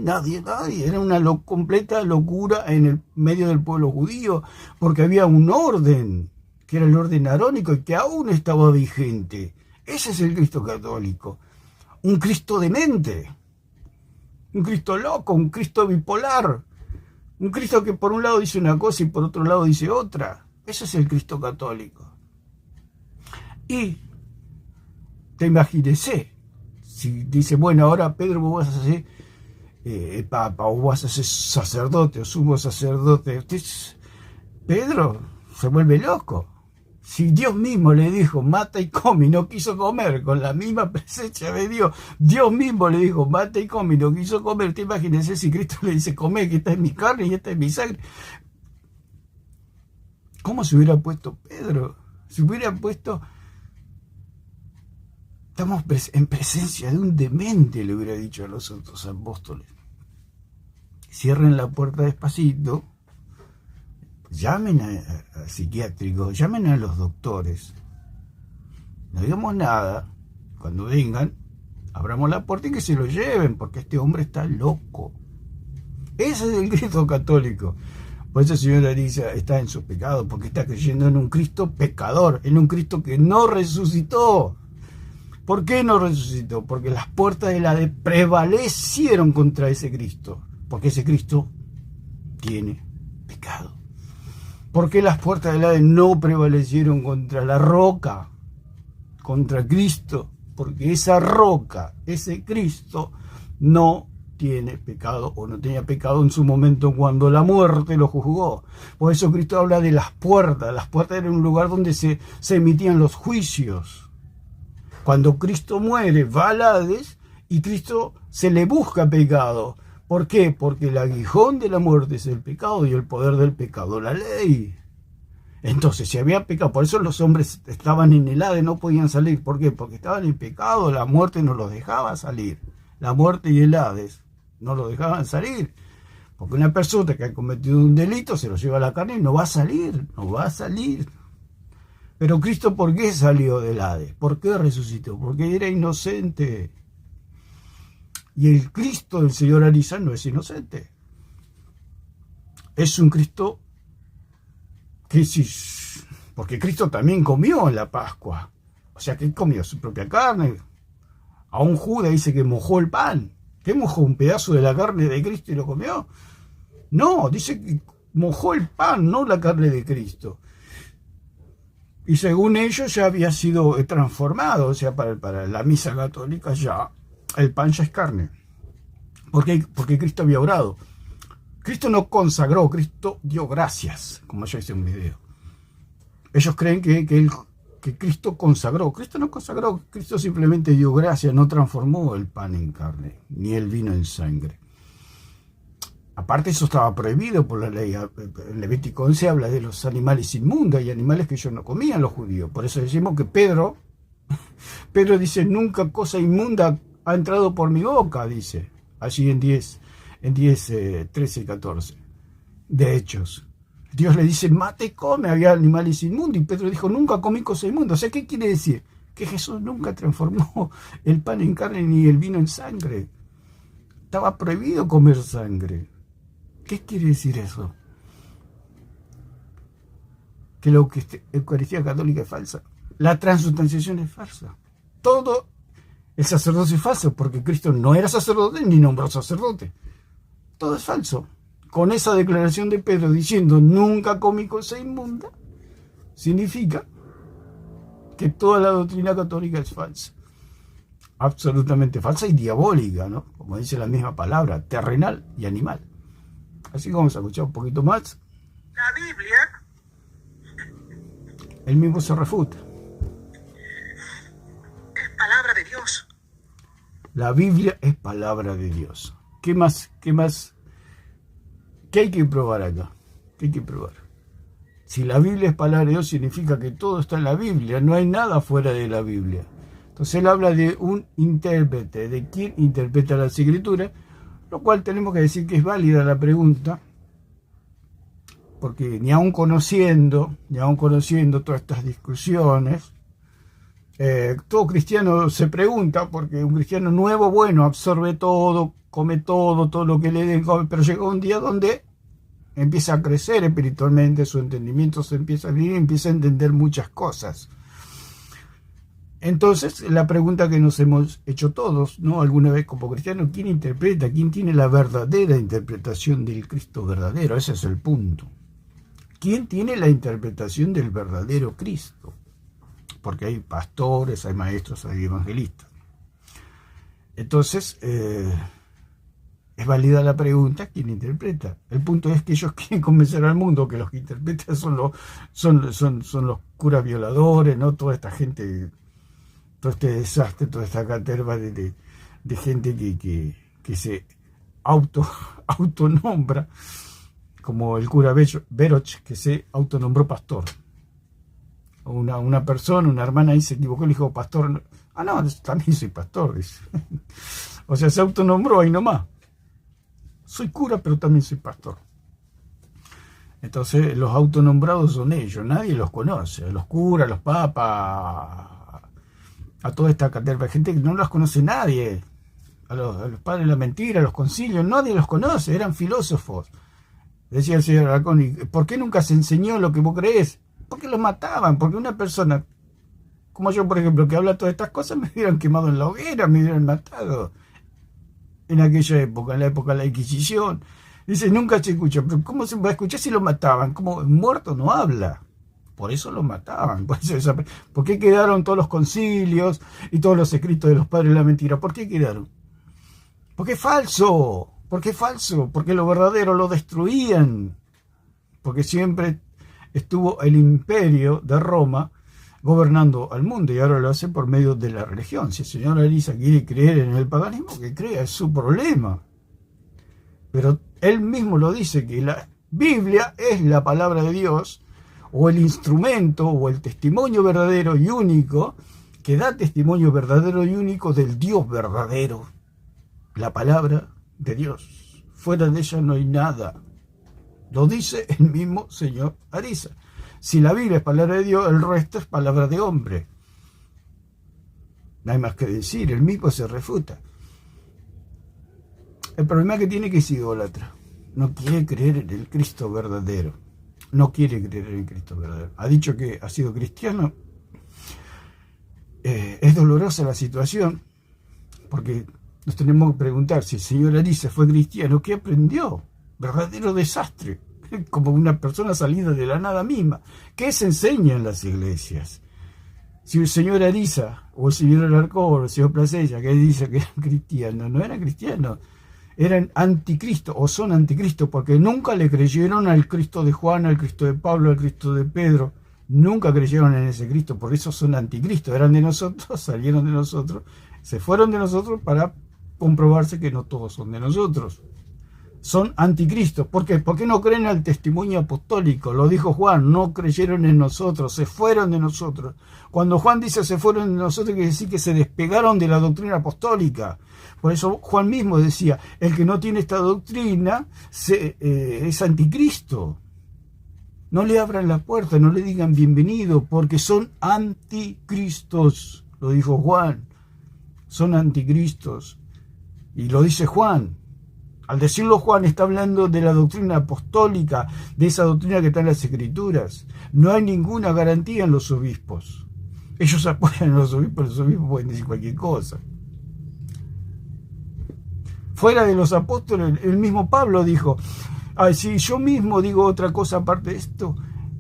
Era una completa locura en el medio del pueblo judío, porque había un orden, que era el orden arónico, y que aún estaba vigente. Ese es el Cristo católico. Un Cristo demente. Un Cristo loco, un Cristo bipolar. Un Cristo que por un lado dice una cosa y por otro lado dice otra. Ese es el Cristo católico. Y te imagínese, si dice, bueno, ahora Pedro vos vas a ser papa, o vas a ser sacerdote, o sumo sacerdote. Pedro se vuelve loco. Si Dios mismo le dijo, mata y come, y no quiso comer, con la misma presencia de Dios, Dios mismo le dijo, mata y come, y no quiso comer. Te imagínese si Cristo le dice, come, que esta es mi carne y esta es mi sangre. ¿Cómo se hubiera puesto Pedro? Se hubiera puesto... Estamos en presencia de un demente, le hubiera dicho a los otros apóstoles. Cierren la puerta despacito, llamen al psiquiátrico, llamen a los doctores. No digamos nada. Cuando vengan, abramos la puerta y que se lo lleven, porque este hombre está loco. Ese es el Cristo católico. Por eso el Señor Elisa está en sus pecados, porque está creyendo en un Cristo pecador, en un Cristo que no resucitó. ¿Por qué no resucitó? Porque las puertas del Hades prevalecieron contra ese Cristo. Porque ese Cristo tiene pecado. ¿Por qué las puertas del Hades no prevalecieron contra la roca? Contra Cristo. Porque esa roca, ese Cristo, no tiene pecado o no tenía pecado en su momento cuando la muerte lo juzgó. Por eso Cristo habla de las puertas. Las puertas eran un lugar donde se emitían los juicios. Cuando Cristo muere, va al Hades y Cristo se le busca pecado. ¿Por qué? Porque el aguijón de la muerte es el pecado y el poder del pecado, la ley. Entonces, si había pecado, por eso los hombres estaban en el Hades, no podían salir. ¿Por qué? Porque estaban en pecado, la muerte no los dejaba salir. La muerte y el Hades no los dejaban salir. Porque una persona que ha cometido un delito se lo lleva a la carne y no va a salir, no va a salir. Pero Cristo, ¿por qué salió del Hades? ¿Por qué resucitó? Porque era inocente. Y el Cristo del Señor Elisa no es inocente. Es un Cristo que sí, porque Cristo también comió en la Pascua. O sea, que comió su propia carne. A un Judas dice que mojó el pan. ¿Qué mojó? ¿Un pedazo de la carne de Cristo y lo comió? No, dice que mojó el pan, no la carne de Cristo. Y según ellos ya había sido transformado, o sea, para la misa católica ya el pan ya es carne. ¿Por qué? Porque Cristo había orado. Cristo no consagró, Cristo dio gracias, como yo hice un video. Ellos creen que Cristo consagró. Cristo no consagró, Cristo simplemente dio gracias, no transformó el pan en carne, ni el vino en sangre. Aparte, eso estaba prohibido por la ley. En Levítico 11 habla de los animales inmundos y animales que ellos no comían los judíos. Por eso decimos que Pedro dice, nunca cosa inmunda ha entrado por mi boca, dice. Allí en 13 y 14 de Hechos. Dios le dice, mate y come, había animales inmundos. Y Pedro dijo, nunca comí cosa inmunda. O sea, ¿qué quiere decir? que Jesús nunca transformó el pan en carne ni el vino en sangre. Estaba prohibido comer sangre. ¿Qué quiere decir eso? Que la Eucaristía católica es falsa. La transustanciación es falsa. Todo el sacerdocio es falso, porque Cristo no era sacerdote ni nombró sacerdote. Todo es falso. Con esa declaración de Pedro diciendo nunca comí cosa inmunda, significa que toda la doctrina católica es falsa. Absolutamente falsa y diabólica, ¿no? Como dice la misma palabra, terrenal y animal. Así que vamos a escuchar un poquito más. La Biblia Él mismo se refuta. es palabra de Dios. La Biblia es palabra de Dios. ¿Qué más? ¿Qué más? ¿Qué hay que probar acá? ¿Qué hay que probar? Si la Biblia es palabra de Dios, significa que todo está en la Biblia, no hay nada fuera de la Biblia. Entonces él habla de un intérprete, de quién interpreta las Escrituras, lo cual tenemos que decir que es válida la pregunta, porque ni aun conociendo todas estas discusiones, todo cristiano se pregunta, porque un cristiano nuevo, bueno, absorbe todo, come todo lo que le den, pero llega un día donde empieza a crecer espiritualmente, su entendimiento se empieza a abrir y empieza a entender muchas cosas. Entonces, la pregunta que nos hemos hecho todos, ¿no? Alguna vez como cristianos, ¿quién interpreta? ¿Quién tiene la verdadera interpretación del Cristo verdadero? Ese es el punto. ¿Quién tiene la interpretación del verdadero Cristo? Porque hay pastores, hay maestros, hay evangelistas. Entonces, es válida la pregunta, ¿quién interpreta? El punto es que ellos quieren convencer al mundo que los que interpretan son los curas violadores, ¿no? Toda esta gente, todo este desastre, toda esta caterva de gente que se autonombra, como el cura Veroch, que se autonombró pastor. Una persona, una hermana ahí se equivocó y le dijo pastor. Ah, no, también soy pastor, dice. O sea, se autonombró ahí nomás. Soy cura, pero también soy pastor. Entonces, los autonombrados son ellos, nadie los conoce. Los curas, los papas, a toda esta caterva de gente que no los conoce nadie. A los padres de la mentira, a los concilios, nadie los conoce, eran filósofos. Decía el señor Arconi, ¿por qué nunca se enseñó lo que vos creés? Porque los mataban, porque una persona, como yo, por ejemplo, que habla todas estas cosas, me hubieran quemado en la hoguera, me hubieran matado. En aquella época, en la época de la Inquisición. Dice, nunca se escucha, pero ¿cómo se va a escuchar si lo mataban? Como muerto no habla. Por eso lo mataban. ¿Por qué quedaron todos los concilios y todos los escritos de los padres de la mentira? ¿Por qué quedaron? Porque es falso. ¿Por qué es falso? Porque lo verdadero lo destruían. Porque siempre estuvo el imperio de Roma gobernando al mundo y ahora lo hace por medio de la religión. Si el señor Ariza quiere creer en el paganismo, que crea, es su problema. Pero él mismo lo dice, que la Biblia es la palabra de Dios, o el instrumento, o el testimonio verdadero y único, que da testimonio verdadero y único del Dios verdadero. La palabra de Dios. Fuera de ella no hay nada. Lo dice el mismo señor Ariza. Si la Biblia es palabra de Dios, el resto es palabra de hombre. No hay más que decir, el mismo se refuta. El problema que tiene que es idólatra. No quiere creer en el Cristo verdadero. No quiere creer en el Cristo verdadero. Ha dicho que ha sido cristiano. Es dolorosa la situación, porque nos tenemos que preguntar si el señor Ariza fue cristiano, ¿qué aprendió? Verdadero desastre. Como una persona salida de la nada misma. ¿Qué se enseña en las iglesias? Si el señor Ariza, o el señor Alarcón, o el señor Placella, que dice que eran cristianos, no eran cristianos, eran anticristo, o son anticristo, porque nunca le creyeron al Cristo de Juan, al Cristo de Pablo, al Cristo de Pedro, nunca creyeron en ese Cristo, por eso son anticristos, eran de nosotros, salieron de nosotros, se fueron de nosotros para comprobarse que no todos son de nosotros. Son anticristos. ¿Por qué? Porque no creen al testimonio apostólico. Lo dijo Juan, no creyeron en nosotros, se fueron de nosotros. Cuando Juan dice se fueron de nosotros, quiere decir que se despegaron de la doctrina apostólica. Por eso Juan mismo decía, el que no tiene esta doctrina es anticristo. No le abran la puerta, no le digan bienvenido, porque son anticristos. lo dijo Juan, son anticristos. Y lo dice Juan. Al decirlo Juan está hablando de la doctrina apostólica, de esa doctrina que está en las Escrituras. No hay ninguna garantía en los obispos. Ellos apoyan a los obispos pueden decir cualquier cosa. Fuera de los apóstoles, el mismo Pablo dijo, ay, si yo mismo digo otra cosa aparte de esto,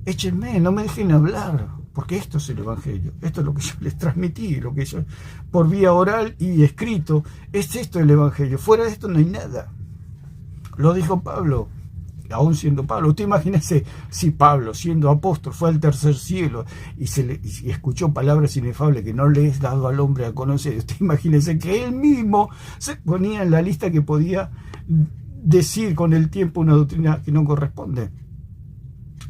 échenme, no me dejen hablar, porque esto es el Evangelio, esto es lo que yo les transmití, lo que yo, por vía oral y escrito, es esto el Evangelio, fuera de esto no hay nada. Lo dijo Pablo, aún siendo Pablo. Usted imagínese si Pablo, siendo apóstol, fue al tercer cielo y escuchó palabras inefables que no le es dado al hombre a conocer. Usted imagínese que él mismo se ponía en la lista que podía decir con el tiempo una doctrina que no corresponde.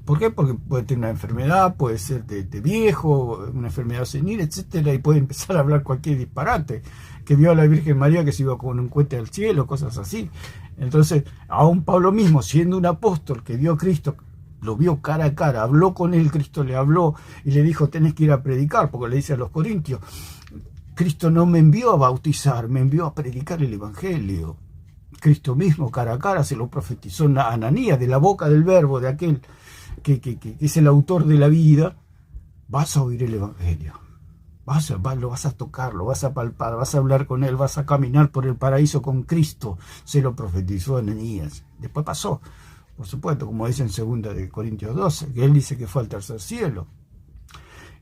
¿Por qué? Porque puede tener una enfermedad, puede ser de viejo, una enfermedad senil, etcétera, y puede empezar a hablar cualquier disparate, que vio a la Virgen María que se iba con un cohete al cielo, cosas así. Entonces, aún Pablo mismo, siendo un apóstol que vio a Cristo, lo vio cara a cara, habló con él, Cristo le habló y le dijo, tenés que ir a predicar, porque le dice a los corintios, Cristo no me envió a bautizar, me envió a predicar el Evangelio. Cristo mismo, cara a cara, se lo profetizó a Ananías, de la boca del verbo, de aquel que es el autor de la vida. Vas a oír el Evangelio. Lo vas a tocar, lo vas a palpar, vas a hablar con él, vas a caminar por el paraíso con Cristo. Se lo profetizó Ananías. Después pasó, por supuesto, como dice en 2 de Corintios 12, que él dice que fue al tercer cielo.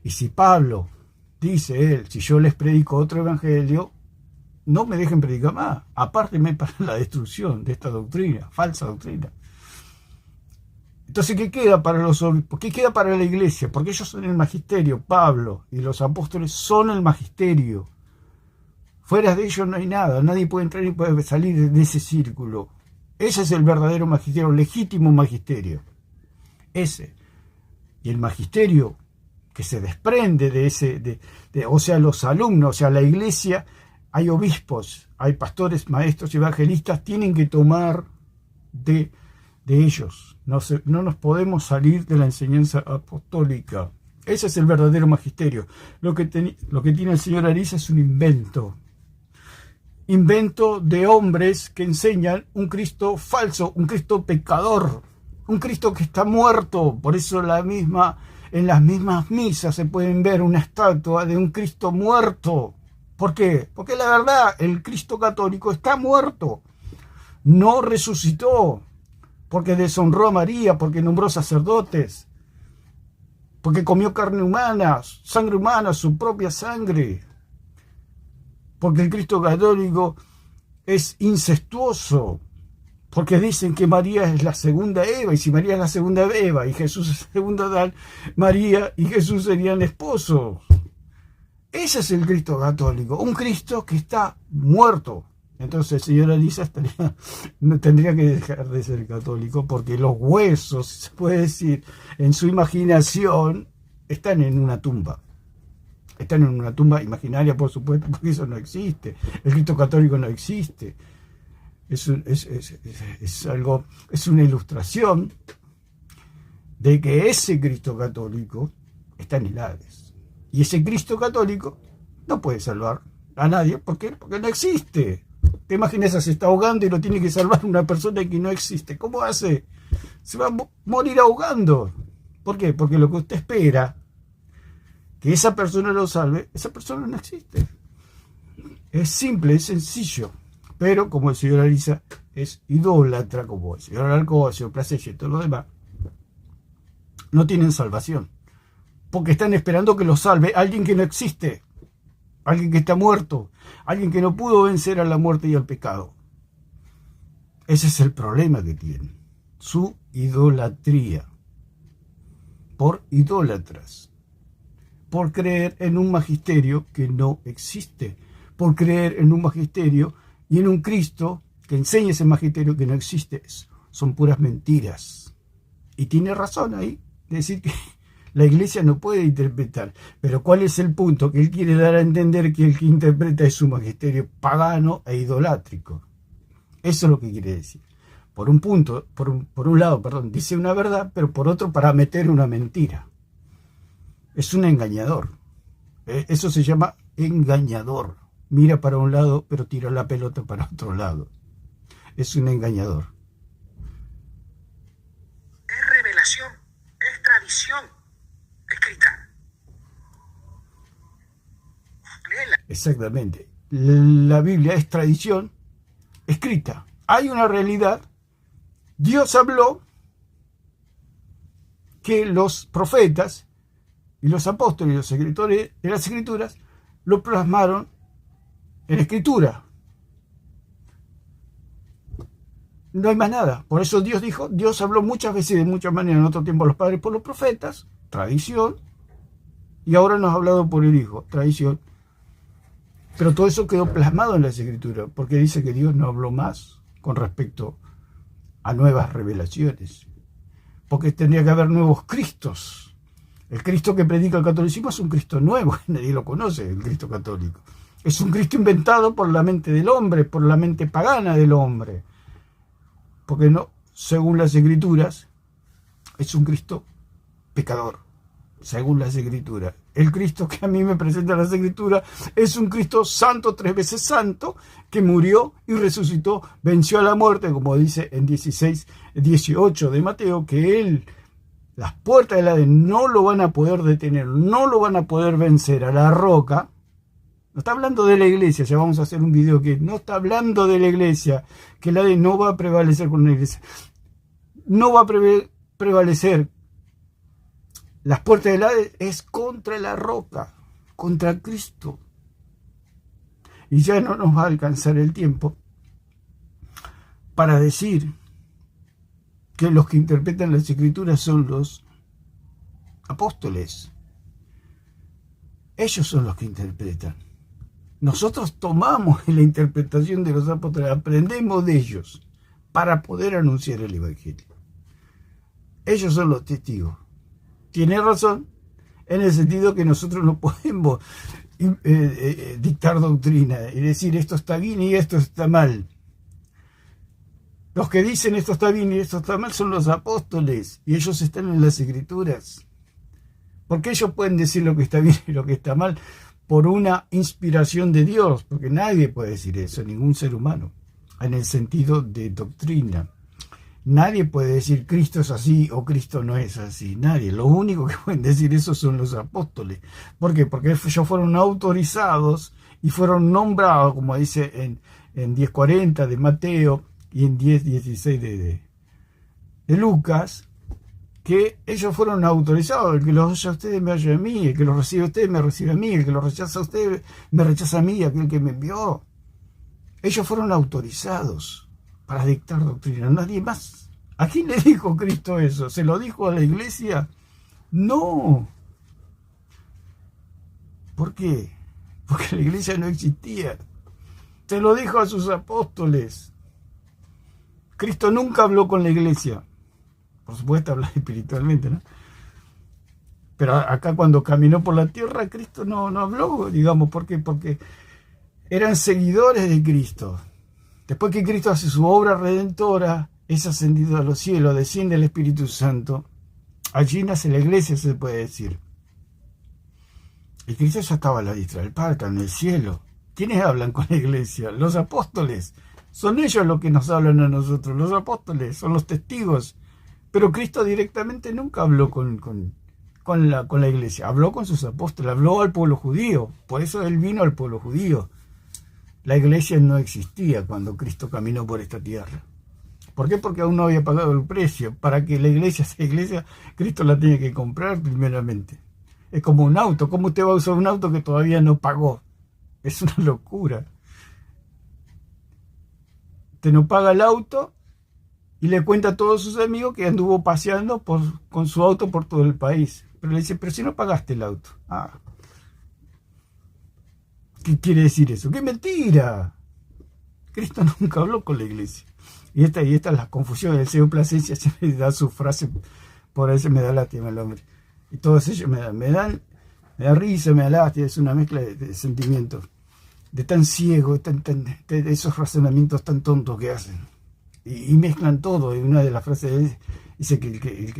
Y si Pablo, dice él, si yo les predico otro evangelio, no me dejen predicar más. Apártenme para la destrucción de esta doctrina, falsa doctrina. Entonces, ¿qué queda para los obispos? ¿Qué queda para la iglesia? Porque ellos son el magisterio. Pablo y los apóstoles son el magisterio. Fuera de ellos no hay nada. Nadie puede entrar y puede salir de ese círculo. Ese es el verdadero magisterio, legítimo magisterio. Ese. Y el magisterio que se desprende de ese, o sea, los alumnos, o sea, la iglesia, hay obispos, hay pastores, maestros, evangelistas, tienen que tomar de ellos. No nos podemos salir de la enseñanza apostólica. Ese es el verdadero magisterio. Lo que tiene el señor Ariza es un invento. Invento de hombres que enseñan un Cristo falso, un Cristo pecador, un Cristo que está muerto. Por eso en las mismas misas se pueden ver una estatua de un Cristo muerto. ¿Por qué? Porque la verdad, el Cristo católico está muerto. No resucitó. Porque deshonró a María, porque nombró sacerdotes, porque comió carne humana, sangre humana, su propia sangre, porque el Cristo católico es incestuoso, porque dicen que María es la segunda Eva, y si María es la segunda Eva y Jesús es la segunda Adán, María y Jesús serían esposos. Ese es el Cristo católico, un Cristo que está muerto. Entonces el señor Ariza tendría que dejar de ser católico, porque los huesos, se puede decir, en su imaginación, están en una tumba. Están en una tumba imaginaria, por supuesto, porque eso no existe. El Cristo católico no existe. Es una ilustración de que ese Cristo católico está en el Hades. Y ese Cristo católico no puede salvar a nadie. ¿Por qué? Porque no existe. Te imaginas, se está ahogando y lo tiene que salvar una persona que no existe. ¿Cómo hace? Se va a morir ahogando. ¿Por qué? Porque lo que usted espera que esa persona lo salve, esa persona no existe. Es simple, es sencillo. Pero como el señor Ariza es idólatra, como el señor Alarcón, el señor Placella y todo lo demás, no tienen salvación. Porque están esperando que lo salve alguien que no existe. Alguien que está muerto, alguien que no pudo vencer a la muerte y al pecado. Ese es el problema que tienen. Su idolatría. Por idólatras. Por creer en un magisterio que no existe. Por creer en un magisterio y en un Cristo que enseña ese magisterio que no existe. Son puras mentiras. Y tiene razón ahí de decir que la iglesia no puede interpretar. Pero ¿cuál es el punto? Que él quiere dar a entender que el que interpreta es su magisterio pagano e idolátrico. Eso es lo que quiere decir. Por un lado, dice una verdad, pero por otro para meter una mentira. Es un engañador. Eso se llama engañador. Mira para un lado, pero tira la pelota para otro lado. Es un engañador. Es revelación, es tradición escrita. Léela. Exactamente. La Biblia es tradición escrita. Hay una realidad. Dios habló que los profetas y los apóstoles y los escritores de las Escrituras lo plasmaron en escritura. No hay más nada. Por eso Dios dijo, Dios habló muchas veces de muchas maneras en otro tiempo a los padres por los profetas, tradición, y ahora nos ha hablado por el Hijo, tradición. Pero todo eso quedó plasmado en las Escrituras, porque dice que Dios no habló más con respecto a nuevas revelaciones. Porque tendría que haber nuevos Cristos. El Cristo que predica el catolicismo es un Cristo nuevo, nadie lo conoce, el Cristo católico. Es un Cristo inventado por la mente del hombre, por la mente pagana del hombre. Porque no, según las Escrituras, es un Cristo pecador, según las Escrituras. El Cristo que a mí me presenta las Escrituras es un Cristo santo, 3 veces santo, que murió y resucitó, venció a la muerte, como dice en 16:18 de Mateo, que él, las puertas del Hades no lo van a poder detener, no lo van a poder vencer a la roca. No está hablando de la iglesia, ya vamos a hacer un video que no está hablando de la iglesia, que el Hades no va a prevalecer con la iglesia. No va a prevalecer. Las puertas del Hades es contra la roca, contra Cristo. Y ya no nos va a alcanzar el tiempo para decir que los que interpretan las Escrituras son los apóstoles. Ellos son los que interpretan. Nosotros tomamos la interpretación de los apóstoles, aprendemos de ellos para poder anunciar el Evangelio. Ellos son los testigos. Tiene razón en el sentido que nosotros no podemos dictar doctrina y decir esto está bien y esto está mal. Los que dicen esto está bien y esto está mal son los apóstoles y ellos están en las Escrituras. Porque ellos pueden decir lo que está bien y lo que está mal por una inspiración de Dios, porque nadie puede decir eso, ningún ser humano, en el sentido de doctrina. Nadie puede decir Cristo es así o Cristo no es así. Nadie. Lo único que pueden decir eso son los apóstoles. ¿Por qué? Porque ellos fueron autorizados y fueron nombrados, como dice en 10:40 de Mateo y en 10:16 de Lucas, que ellos fueron autorizados. El que los oye a ustedes me oye a mí, el que los recibe a ustedes me recibe a mí, el que los rechaza a ustedes me rechaza a mí, aquel que me envió. Ellos fueron autorizados para dictar doctrina, nadie más. ¿A quién le dijo Cristo eso? ¿Se lo dijo a la iglesia? No. ¿Por qué? Porque la iglesia no existía. Se lo dijo a sus apóstoles. Cristo nunca habló con la iglesia. Por supuesto, habla espiritualmente, ¿no? Pero acá cuando caminó por la tierra, Cristo no habló, digamos. ¿Por qué? Porque eran seguidores de Cristo. Después que Cristo hace su obra redentora, es ascendido a los cielos, desciende el Espíritu Santo. Allí nace la iglesia, se puede decir. Y Cristo ya estaba a la diestra del Padre, en el cielo. ¿Quiénes hablan con la iglesia? Los apóstoles. Son ellos los que nos hablan a nosotros. Los apóstoles son los testigos. Pero Cristo directamente nunca habló con la iglesia. Habló con sus apóstoles, habló al pueblo judío. Por eso Él vino al pueblo judío. La iglesia no existía cuando Cristo caminó por esta tierra. ¿Por qué? Porque aún no había pagado el precio. Para que la iglesia sea iglesia, Cristo la tiene que comprar primeramente. Es como un auto. ¿Cómo usted va a usar un auto que todavía no pagó? Es una locura. Usted no paga el auto y le cuenta a todos sus amigos que anduvo paseando con su auto por todo el país. Pero le dice, pero si no pagaste el auto. Ah. ¿Qué quiere decir eso? ¡Qué mentira! Cristo nunca habló con la iglesia. Y esta es la confusión. El Señor Plasencia siempre da su frase, por eso me da lástima el hombre. Y todos ellos me da risa, me da lástima, es una mezcla de sentimientos. De tan ciego, de esos razonamientos tan tontos que hacen. Y mezclan todo. Y una de las frases dice que el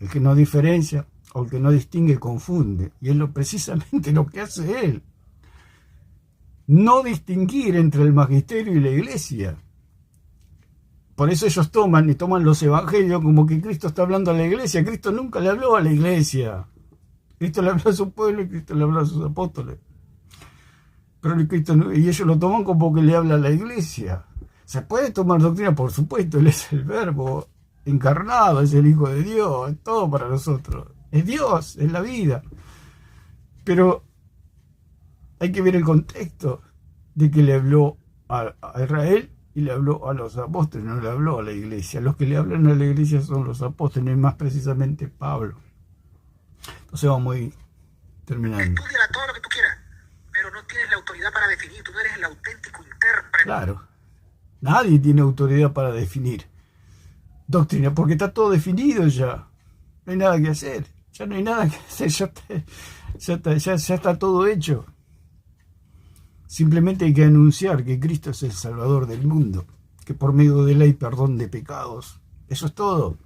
que no diferencia o el que no distingue confunde. Y es precisamente lo que hace él. no distinguir entre el magisterio y la iglesia. Por eso ellos toman los evangelios como que Cristo está hablando a la iglesia. Cristo nunca le habló a la iglesia. Cristo le habló a su pueblo y Cristo le habló a sus apóstoles. Pero y ellos lo toman como que le habla a la iglesia. ¿Se puede tomar doctrina? Por supuesto, Él es el Verbo encarnado, es el Hijo de Dios, es todo para nosotros. Es Dios, es la vida. Pero hay que ver el contexto de que le habló a Israel y le habló a los apóstoles, no le habló a la iglesia. Los que le hablan a la iglesia son los apóstoles, más precisamente Pablo. Entonces vamos a ir terminando. Estudia todo lo que tú quieras, pero no tienes la autoridad para definir. Tú no eres el auténtico intérprete. Claro. Nadie tiene autoridad para definir doctrina, porque está todo definido ya. No hay nada que hacer. Ya no hay nada que hacer. Ya está todo hecho. Simplemente hay que anunciar que Cristo es el Salvador del mundo, que por medio de él hay perdón de pecados. Eso es todo.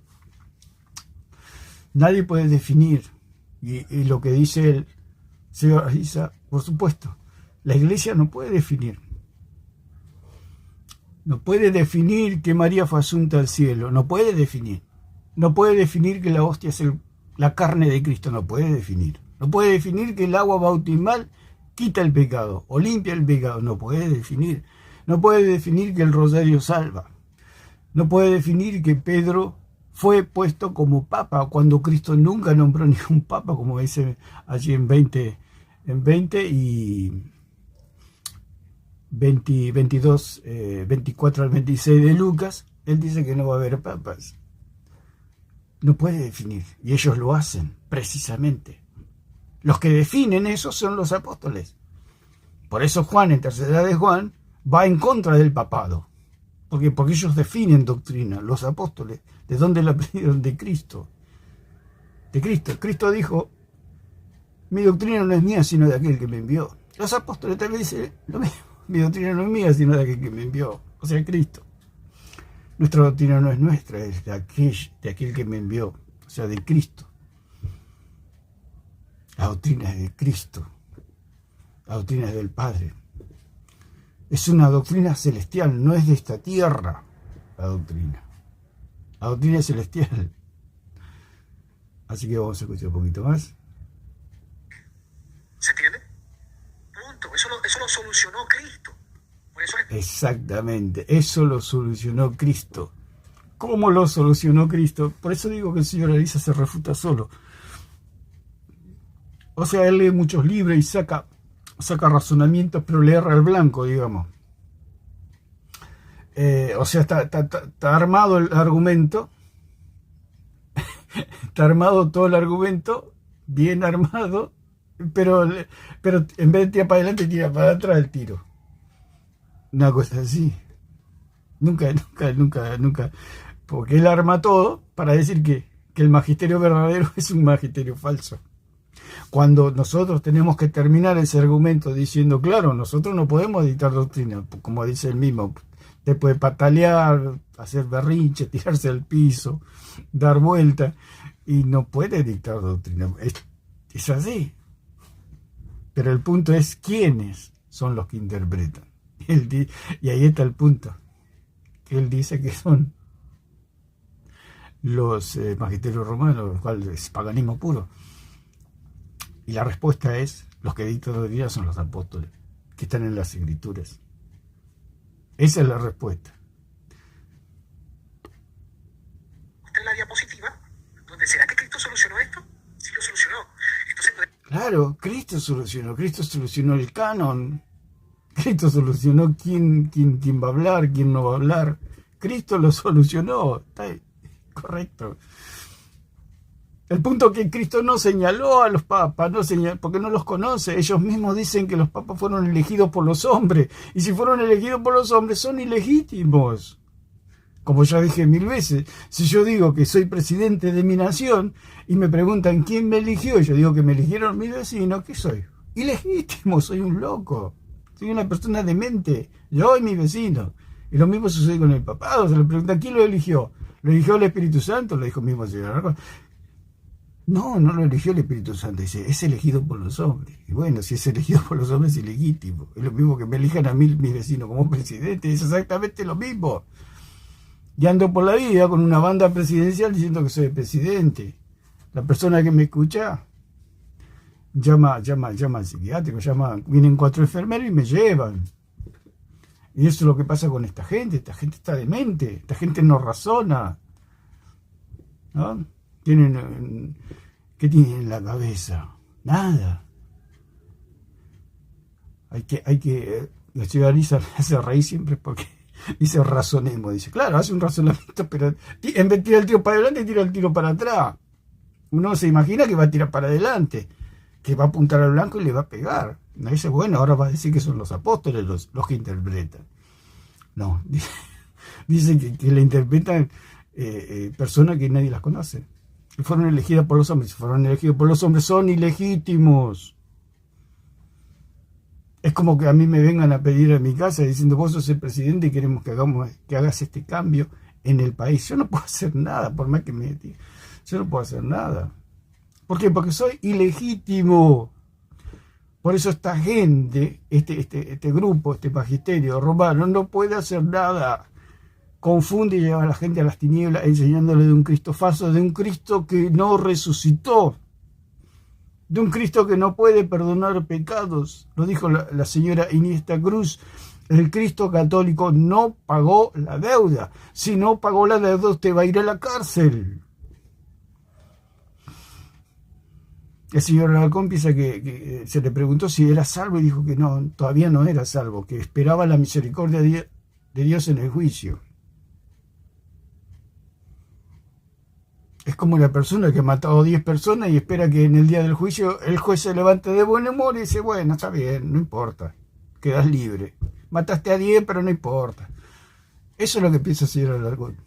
Nadie puede definir. Y lo que dice él, Señor Isa, por supuesto, la iglesia no puede definir. No puede definir que María fue asunta al cielo. No puede definir. No puede definir que la hostia es la carne de Cristo. No puede definir. No puede definir que el agua bautismal quita el pecado o limpia el pecado. No puede definir. No puede definir que el rosario salva. No puede definir que Pedro fue puesto como papa cuando Cristo nunca nombró ningún papa, como dice allí en 20 y 22, 24 al 26 de Lucas. Él dice que no va a haber papas. No puede definir, y ellos lo hacen precisamente. Los que definen eso son los apóstoles. Por eso Juan, en tercera de Juan, va en contra del papado. Porque ellos definen doctrina, los apóstoles. ¿De dónde la aprendieron? De Cristo. De Cristo. Cristo dijo, mi doctrina no es mía, sino de aquel que me envió. Los apóstoles también dicen lo mismo. Mi doctrina no es mía, sino de aquel que me envió. O sea, Cristo. Nuestra doctrina no es nuestra, es de aquel que me envió. O sea, de Cristo. La doctrina es de Cristo. La doctrina es del Padre. Es una doctrina celestial, no es de esta tierra la doctrina. La doctrina es celestial. Así que vamos a escuchar un poquito más. ¿Se entiende? Punto. Eso lo solucionó Cristo. Por eso Exactamente, eso lo solucionó Cristo. ¿Cómo lo solucionó Cristo? Por eso digo que el señor Elisa se refuta solo. O sea, él lee muchos libros y saca razonamientos, pero le erra al blanco, digamos. O sea, está armado el argumento. Está armado todo el argumento, bien armado, pero en vez de tirar para adelante, tira para atrás el tiro. Una cosa así. Nunca. Porque él arma todo para decir que el magisterio verdadero es un magisterio falso. Cuando nosotros tenemos que terminar ese argumento diciendo, claro, nosotros no podemos dictar doctrina, como dice el mismo, te puede patalear, hacer berrinche, tirarse al piso, dar vuelta, y no puede dictar doctrina. Es así. Pero el punto es quiénes son los que interpretan. Y ahí está el punto. Que él dice que son los magisterios romanos, lo cual es paganismo puro. Y la respuesta es, los que dictan doctrina son los apóstoles, que están en las Escrituras. Esa es la respuesta. usted la diapositiva, donde ¿será que Cristo solucionó esto? Sí lo solucionó. Entonces, Claro, Cristo solucionó el canon. Cristo solucionó quién va a hablar, quién no va a hablar. Cristo lo solucionó. Está correcto. El punto es que Cristo no señaló a los papas, porque no los conoce. Ellos mismos dicen que los papas fueron elegidos por los hombres. Y si fueron elegidos por los hombres, son ilegítimos. Como ya dije 1000 veces, si yo digo que soy presidente de mi nación y me preguntan quién me eligió, y yo digo que me eligieron mis vecinos, ¿qué soy? Ilegítimo, soy un loco. Soy una persona demente. Yo y mi vecino. Y lo mismo sucede con el papado. Se le pregunta, ¿quién lo eligió? ¿Lo eligió el Espíritu Santo? Lo dijo mismo el Señor. No, no lo eligió el Espíritu Santo, dice, es elegido por los hombres. Y bueno, si es elegido por los hombres es ilegítimo. Es lo mismo que me elijan a mí, mis vecinos, como presidente, es exactamente lo mismo. Y ando por la vida con una banda presidencial diciendo que soy el presidente. La persona que me escucha llama al psiquiátrico, vienen 4 enfermeros y me llevan. Y eso es lo que pasa con esta gente está demente, esta gente no razona, ¿no? ¿Qué tienen en la cabeza? Nada. La señora Lisa me hace reír siempre porque dice razonemos, dice, claro, hace un razonamiento, pero en vez de tirar el tiro para adelante, tira el tiro para atrás. Uno se imagina que va a tirar para adelante, que va a apuntar al blanco y le va a pegar. No dice, bueno, ahora va a decir que son los apóstoles los que interpretan. No, dice que le interpretan personas que nadie las conoce. Que fueron elegidas por los hombres. Si fueron elegidos por los hombres, son ilegítimos. Es como que a mí me vengan a pedir a mi casa diciendo, vos sos el presidente y queremos que hagas este cambio en el país. Yo no puedo hacer nada, por más que me diga. Yo no puedo hacer nada. ¿Por qué? Porque soy ilegítimo. Por eso esta gente, este grupo, este magisterio romano, no puede hacer nada. Confunde y lleva a la gente a las tinieblas enseñándole de un Cristo falso, de un Cristo que no resucitó, de un Cristo que no puede perdonar pecados. Lo dijo la señora Iniesta Cruz. El Cristo católico no pagó la deuda. Si no pagó la deuda, usted va a ir a la cárcel. El señor Alarcón piensa que se le preguntó si era salvo y dijo que no, todavía no era salvo, que esperaba la misericordia de Dios en el juicio. Es como la persona que ha matado a 10 personas y espera que en el día del juicio el juez se levante de buen humor y dice, bueno, está bien, no importa, quedas libre. Mataste a 10, pero no importa. Eso es lo que piensa el señor Alarcón.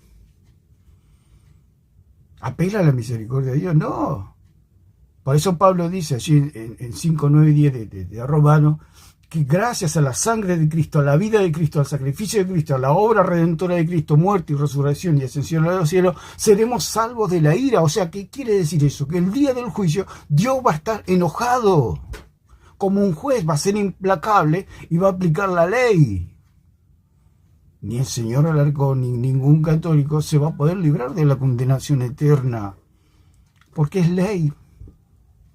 ¿Apela a la misericordia de Dios? No. Por eso Pablo dice allí en 5, 9 y 10 de Romano, que gracias a la sangre de Cristo, a la vida de Cristo, al sacrificio de Cristo, a la obra redentora de Cristo, muerte y resurrección y ascensión a los cielos, seremos salvos de la ira. O sea, ¿qué quiere decir eso? Que el día del juicio Dios va a estar enojado. Como un juez va a ser implacable y va a aplicar la ley. Ni el señor Alarcón ni ningún católico se va a poder librar de la condenación eterna. Porque es ley.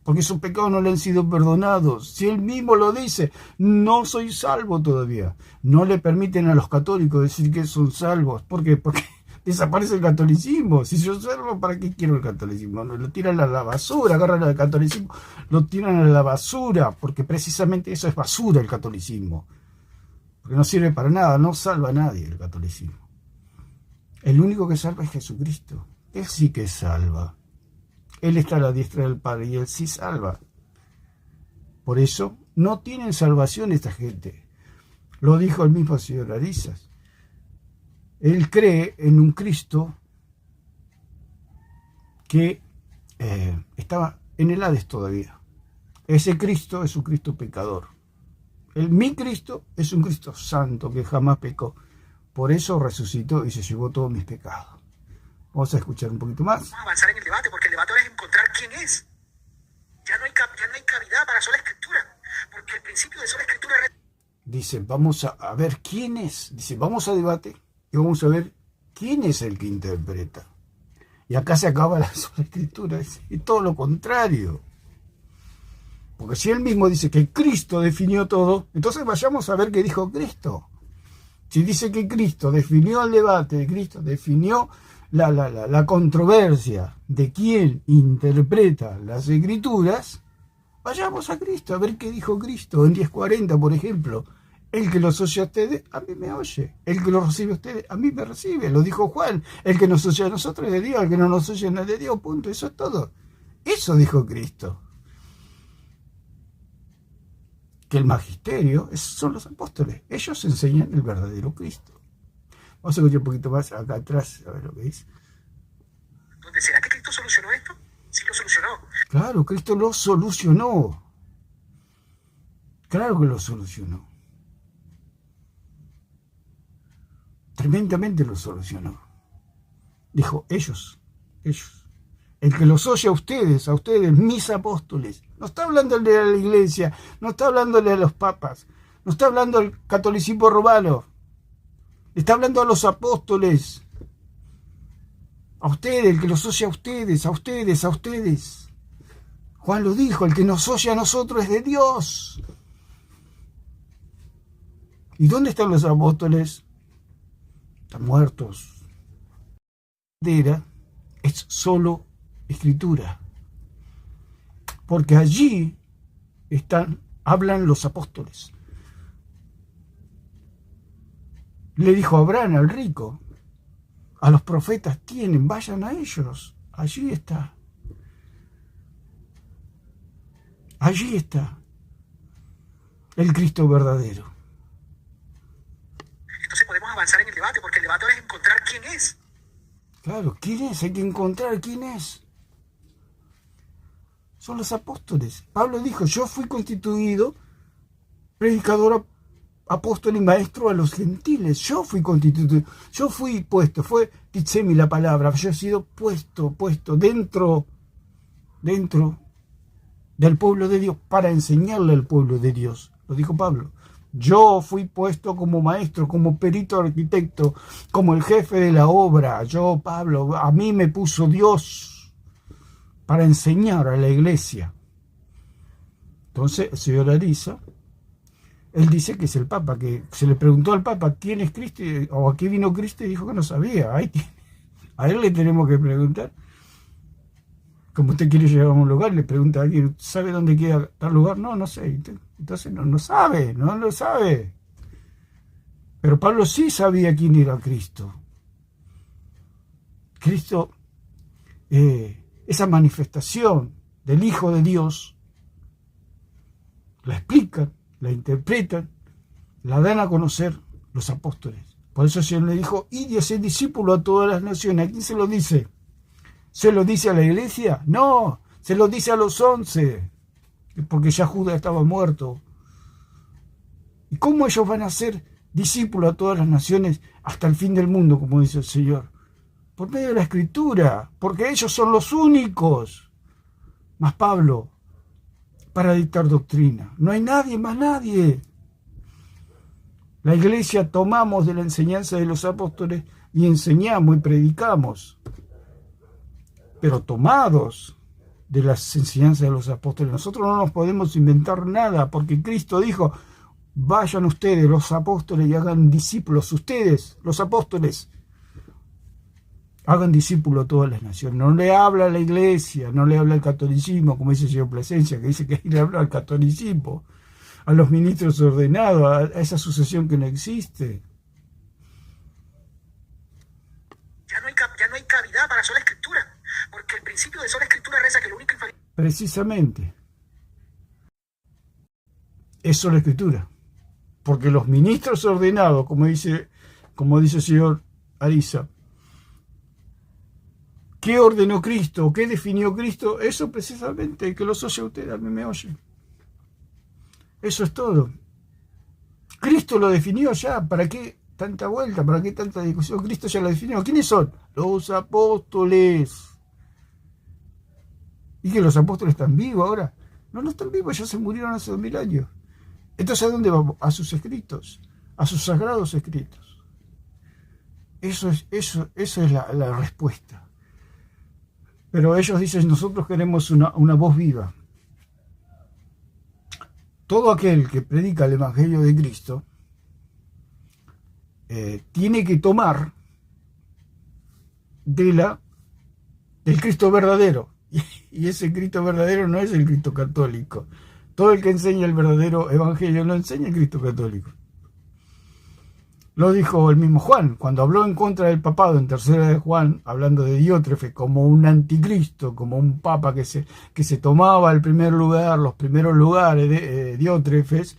Porque sus pecados no le han sido perdonados. Si él mismo lo dice, no soy salvo todavía. No le permiten a los católicos decir que son salvos. ¿Por qué? Porque desaparece el catolicismo. Si yo soy salvo, ¿para qué quiero el catolicismo? Lo tiran a la basura, agarran al catolicismo, lo tiran a la basura, porque precisamente eso es basura el catolicismo. Porque no sirve para nada, no salva a nadie el catolicismo. El único que salva es Jesucristo. Él sí que salva. Él está a la diestra del Padre y Él sí salva. Por eso no tienen salvación esta gente. Lo dijo el mismo señor Arizas. Él cree en un Cristo que estaba en el Hades todavía. Ese Cristo es un Cristo pecador. Mi Cristo es un Cristo santo que jamás pecó. Por eso resucitó y se llevó todos mis pecados. Vamos a escuchar un poquito más. Vamos a avanzar en el debate, porque el debate ahora es encontrar quién es. Ya no hay cavidad para sola escritura, porque el principio de sola escritura... Dice, vamos a ver quién es. Dice, vamos a debate y vamos a ver quién es el que interpreta. Y acá se acaba la sola escritura. Es todo lo contrario. Porque si él mismo dice que Cristo definió todo, entonces vayamos a ver qué dijo Cristo. Si dice que Cristo definió el debate, Cristo definió la controversia de quién interpreta las escrituras, vayamos a Cristo a ver qué dijo Cristo en 10:40, por ejemplo. El que los oye a ustedes, a mí me oye. El que los recibe a ustedes, a mí me recibe. Lo dijo Juan. El que nos oye a nosotros es de Dios, el que no nos oye no es de Dios, punto. Eso es todo. Eso dijo Cristo. Que el magisterio, esos son los apóstoles. Ellos enseñan el verdadero Cristo. Vamos a escuchar un poquito más acá atrás, a ver lo que dice. ¿Dónde será que Cristo solucionó esto? Sí lo solucionó. Claro, Cristo lo solucionó. Claro que lo solucionó. Tremendamente lo solucionó. Dijo, ellos. el que los oye a ustedes, mis apóstoles. No está hablando de la iglesia, no está hablando de los papas, no está hablando del catolicismo romano, está hablando a los apóstoles. A ustedes, el que los oye a ustedes, a ustedes, a ustedes. Juan lo dijo, el que nos oye a nosotros es de Dios. ¿Y dónde están los apóstoles? Están muertos. Es solo escritura. Porque allí hablan los apóstoles. Le dijo Abraham al rico, a los profetas tienen, vayan a ellos. Allí está. Allí está el Cristo verdadero. Entonces podemos avanzar en el debate, porque el debate ahora es encontrar quién es. Claro, ¿quién es? Hay que encontrar quién es. Son los apóstoles. Pablo dijo, yo fui constituido predicador, apóstol y maestro a los gentiles. Yo fui constituido, yo fui puesto, fue Titsemi la palabra, yo he sido puesto dentro del pueblo de Dios para enseñarle al pueblo de Dios. Lo dijo Pablo. Yo fui puesto como maestro, como perito arquitecto, como el jefe de la obra. Yo, Pablo, a mí me puso Dios para enseñar a la iglesia. Entonces, el señor Ariza, él dice que es el Papa, que se le preguntó al Papa, ¿quién es Cristo? ¿O a qué vino Cristo? Y dijo que no sabía. A él le tenemos que preguntar. Como usted quiere llegar a un lugar, le pregunta a alguien, ¿sabe dónde queda tal lugar? No, no sé. Entonces no sabe, no lo sabe. Pero Pablo sí sabía quién era Cristo. Cristo, esa manifestación del Hijo de Dios, la explican, la interpretan, la dan a conocer los apóstoles. Por eso el Señor le dijo, id y haced discípulo a todas las naciones. ¿A quién se lo dice? ¿Se lo dice a la iglesia? No, se lo dice a los 11, porque ya Judas estaba muerto. ¿Y cómo ellos van a ser discípulos a todas las naciones hasta el fin del mundo, como dice el Señor? Por medio de la Escritura, porque ellos son los únicos. Más Pablo, para dictar doctrina. No hay nadie, más nadie. La iglesia tomamos de la enseñanza de los apóstoles y enseñamos y predicamos. Pero tomados de las enseñanzas de los apóstoles. Nosotros no nos podemos inventar nada, porque Cristo dijo, vayan ustedes, los apóstoles, y hagan discípulos. Ustedes, los apóstoles, hagan discípulos a todas las naciones. No le habla a la iglesia, no le habla al catolicismo, como dice el señor Plasencia, que dice que le habla al catolicismo, a los ministros ordenados, a esa sucesión que no existe. Ya no hay cavidad para sola escritura. Porque el principio de sola escritura reza que lo único infalible... Precisamente. Es sola escritura. Porque los ministros ordenados, como dice el señor Ariza, ¿qué ordenó Cristo? ¿Qué definió Cristo? Eso precisamente, que los oye a usted, a mí me oye. Eso es todo. Cristo lo definió ya. ¿Para qué tanta vuelta? ¿Para qué tanta discusión? Cristo ya lo definió. ¿Quiénes son? Los apóstoles. ¿Y que los apóstoles están vivos ahora? No están vivos, ya se murieron hace 2000 años. Entonces, ¿a dónde vamos? A sus escritos, a sus sagrados escritos. Eso es la respuesta. Pero ellos dicen, nosotros queremos una voz viva. Todo aquel que predica el Evangelio de Cristo tiene que tomar del Cristo verdadero. Y ese Cristo verdadero no es el Cristo católico. Todo el que enseña el verdadero evangelio no enseña el Cristo católico. Lo dijo el mismo Juan, cuando habló en contra del papado en tercera de Juan, hablando de Diótrefe como un anticristo, como un papa que se tomaba el primer lugar, los primeros lugares de Diótrefes,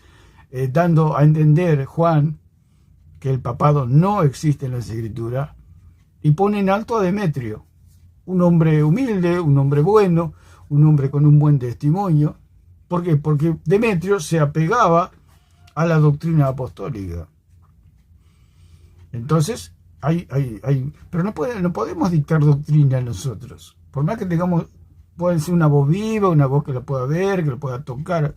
dando a entender Juan que el papado no existe en las Escrituras, y pone en alto a Demetrio, un hombre humilde, un hombre bueno, un hombre con un buen testimonio. ¿Por qué? Porque Demetrio se apegaba a la doctrina apostólica. Entonces, pero no podemos dictar doctrina nosotros, Por más que tengamos, pueden ser una voz viva, una voz que la pueda ver, que la pueda tocar,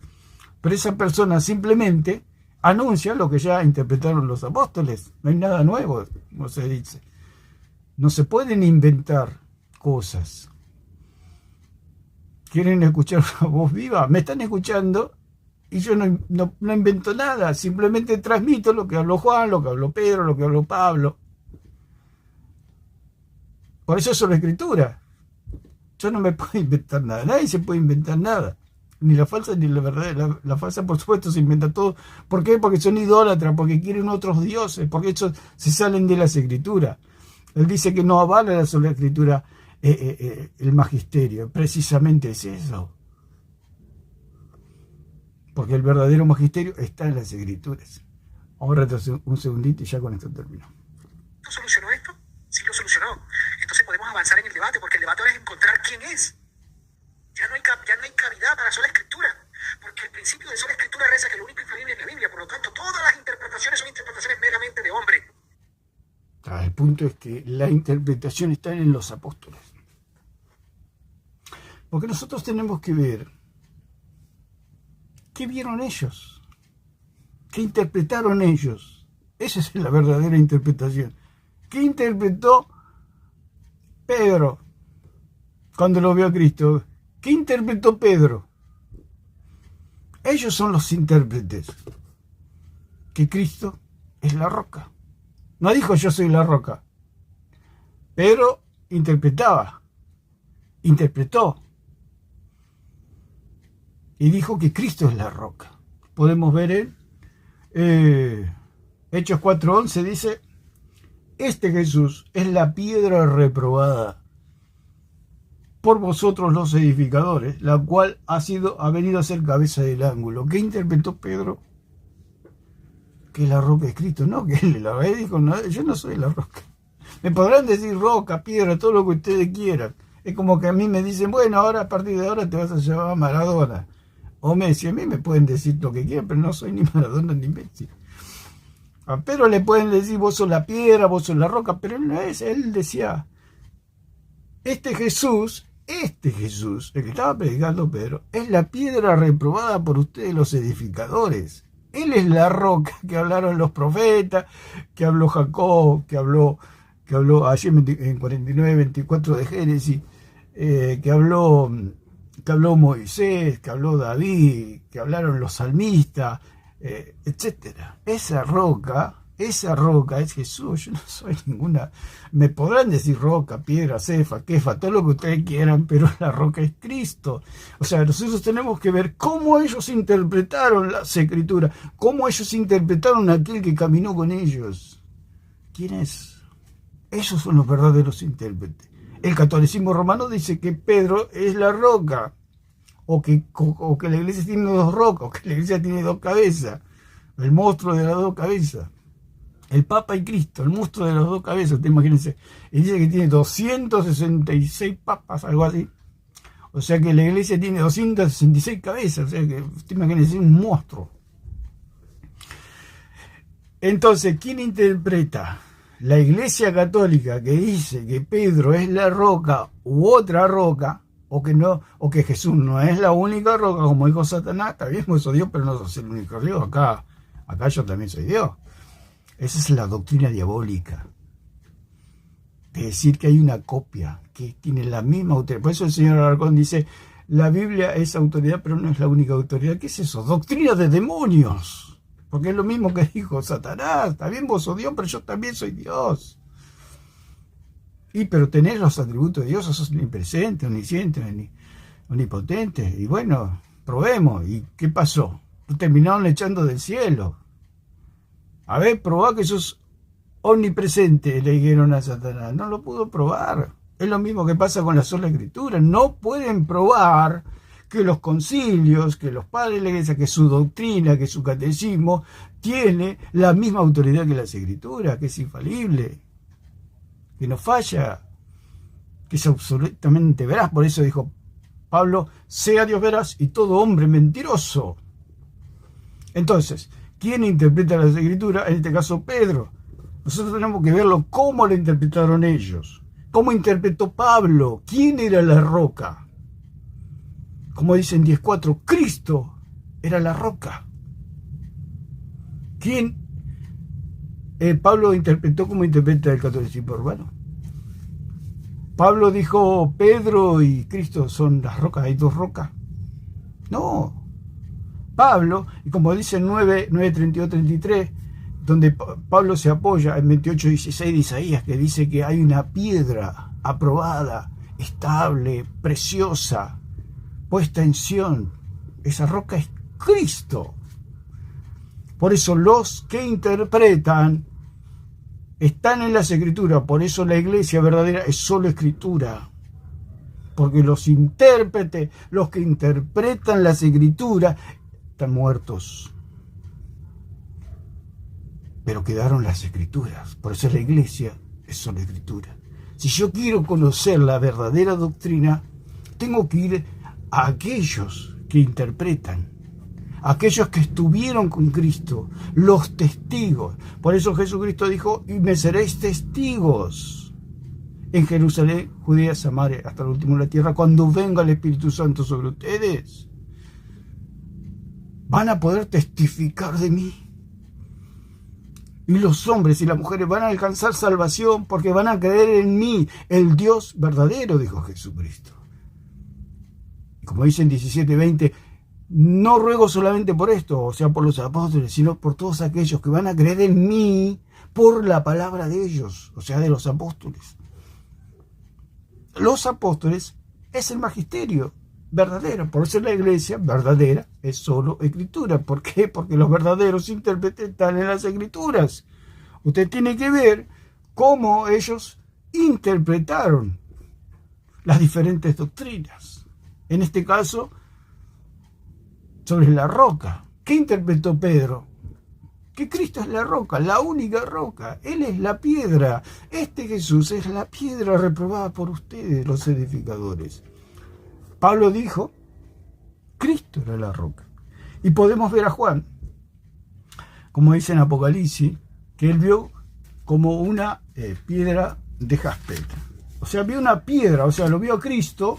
pero esa persona simplemente anuncia lo que ya interpretaron los apóstoles. No hay nada nuevo, como se dice. No se pueden inventar cosas. ¿Quieren escuchar una voz viva? Me están escuchando y yo no invento nada. Simplemente transmito lo que habló Juan, lo que habló Pedro, lo que habló Pablo. Por eso es la escritura. Yo no me puedo inventar nada. Nadie se puede inventar nada. Ni la falsa ni la verdadera. La falsa, por supuesto, se inventa todo. ¿Por qué? Porque son idólatras, porque quieren otros dioses, porque ellos se salen de las escrituras. Él dice que no avala la sola escritura el magisterio. Precisamente es eso. Porque el verdadero magisterio está en las escrituras. Ahora un segundito y ya con esto termino. ¿No solucionó esto? Sí lo solucionó. Entonces podemos avanzar en el debate, porque el debate ahora es encontrar quién es. Ya no hay cavidad para sola escritura, porque el principio de sola escritura reza que lo único infalible es la Biblia, por lo tanto todas las interpretaciones son interpretaciones meramente de hombre. El punto es que la interpretación está en los apóstoles. Porque nosotros tenemos que ver qué vieron ellos, qué interpretaron ellos. Esa es la verdadera interpretación. ¿Qué interpretó Pedro cuando lo vio a Cristo? ¿Qué interpretó Pedro? Ellos son los intérpretes. Que Cristo es la roca. No dijo yo soy la roca. Pedro interpretó. Y dijo que Cristo es la roca. Podemos ver en Hechos 4:11, dice: este Jesús es la piedra reprobada por vosotros los edificadores, la cual ha venido a ser cabeza del ángulo. ¿Qué interpretó Pedro? Que la roca es Cristo, no que él la dijo, no, yo no soy la roca. Me podrán decir roca, piedra, todo lo que ustedes quieran. Es como que a mí me dicen, bueno, ahora a partir de ahora te vas a llamar Maradona o Messi. A mí me pueden decir lo que quieran, pero no soy ni Maradona ni Messi. A Pedro le pueden decir, vos sos la piedra, vos sos la roca, pero él no es. Él decía, este Jesús, el que estaba predicando Pedro, es la piedra reprobada por ustedes los edificadores. Él es la roca que hablaron los profetas, que habló Jacob, que habló allí en 49:24 de Génesis, que habló Moisés, que habló David, que hablaron los salmistas, etcétera. Esa roca es Jesús. Yo no soy ninguna. Me podrán decir roca, piedra, cefa, quefa, todo lo que ustedes quieran, pero la roca es Cristo. O sea, nosotros tenemos que ver cómo ellos interpretaron las escrituras, cómo ellos interpretaron a aquel que caminó con ellos. ¿Quién es? Esos son los verdaderos intérpretes. El catolicismo romano dice que Pedro es la roca, o que la iglesia tiene dos rocas, o que la iglesia tiene dos cabezas, el monstruo de las dos cabezas. El Papa y Cristo, el monstruo de las dos cabezas, usted imagínense. Y dice que tiene 266 papas, algo así. O sea que la iglesia tiene 266 cabezas, o sea que usted imagínense un monstruo. Entonces, ¿quién interpreta? La iglesia católica, que dice que Pedro es la roca u otra roca, o que Jesús no es la única roca, como dijo Satanás. Está bien, vos sos Dios, pero no sos el único Dios. Acá yo también soy Dios. Esa es la doctrina diabólica. De decir que hay una copia, que tiene la misma autoridad. Por eso el señor Alarcón dice, la Biblia es autoridad, pero no es la única autoridad. ¿Qué es eso? Doctrina de demonios. Porque es lo mismo que dijo Satanás. Está bien, vos sos Dios, pero yo también soy Dios. Pero tenés los atributos de Dios, sos omnipresente, omnisciente, omnipotente. Y bueno, probemos. ¿Y qué pasó? Lo terminaron echando del cielo. A ver, probá que sos omnipresente, le dijeron a Satanás. No lo pudo probar. Es lo mismo que pasa con la sola escritura. No pueden probar que los concilios, que los padres de la iglesia, que su doctrina, que su catecismo tiene la misma autoridad que las escrituras, que es infalible, que no falla, que es absolutamente veraz. Por eso dijo Pablo, sea Dios veraz y todo hombre mentiroso. Entonces, ¿quién interpreta las escrituras? En este caso Pedro. Nosotros tenemos que verlo cómo lo interpretaron ellos. ¿Cómo interpretó Pablo? ¿Quién era la roca? Como dice en 10.4, Cristo era la roca. ¿Quién? Pablo interpretó como interpreta el catolicismo romano. Pablo dijo, Pedro y Cristo son las rocas, hay dos rocas. No. Pablo, y como dice en 9:32-33, donde Pablo se apoya en 28:16 de Isaías, que dice que hay una piedra aprobada, estable, preciosa, puesta en Sión. Esa roca es Cristo. Por eso los que interpretan están en las Escrituras. Por eso la iglesia verdadera es solo Escritura. Porque los intérpretes, los que interpretan las Escrituras, están muertos. Pero quedaron las Escrituras. Por eso la iglesia es solo Escritura. Si yo quiero conocer la verdadera doctrina, tengo que ir a aquellos que interpretan, aquellos que estuvieron con Cristo, los testigos. Por eso Jesucristo dijo, y me seréis testigos en Jerusalén, Judea, Samaria, hasta el último de la tierra. Cuando venga el Espíritu Santo sobre ustedes, van a poder testificar de mí. Y los hombres y las mujeres van a alcanzar salvación porque van a creer en mí, el Dios verdadero, dijo Jesucristo. Y como dice en 17:20, no ruego solamente por esto, o sea, por los apóstoles, sino por todos aquellos que van a creer en mí por la palabra de ellos, o sea, de los apóstoles. Los apóstoles es el magisterio verdadero, por eso la iglesia verdadera es solo Escritura. ¿Por qué? Porque los verdaderos intérpretes están en las Escrituras. Usted tiene que ver cómo ellos interpretaron las diferentes doctrinas. En este caso, sobre la roca. ¿Qué interpretó Pedro? Que Cristo es la roca, la única roca. Él es la piedra. Este Jesús es la piedra reprobada por ustedes, los edificadores. Pablo dijo, Cristo era la roca. Y podemos ver a Juan, como dice en Apocalipsis, que él vio como una piedra de jaspe. O sea, vio una piedra, o sea, lo vio a Cristo.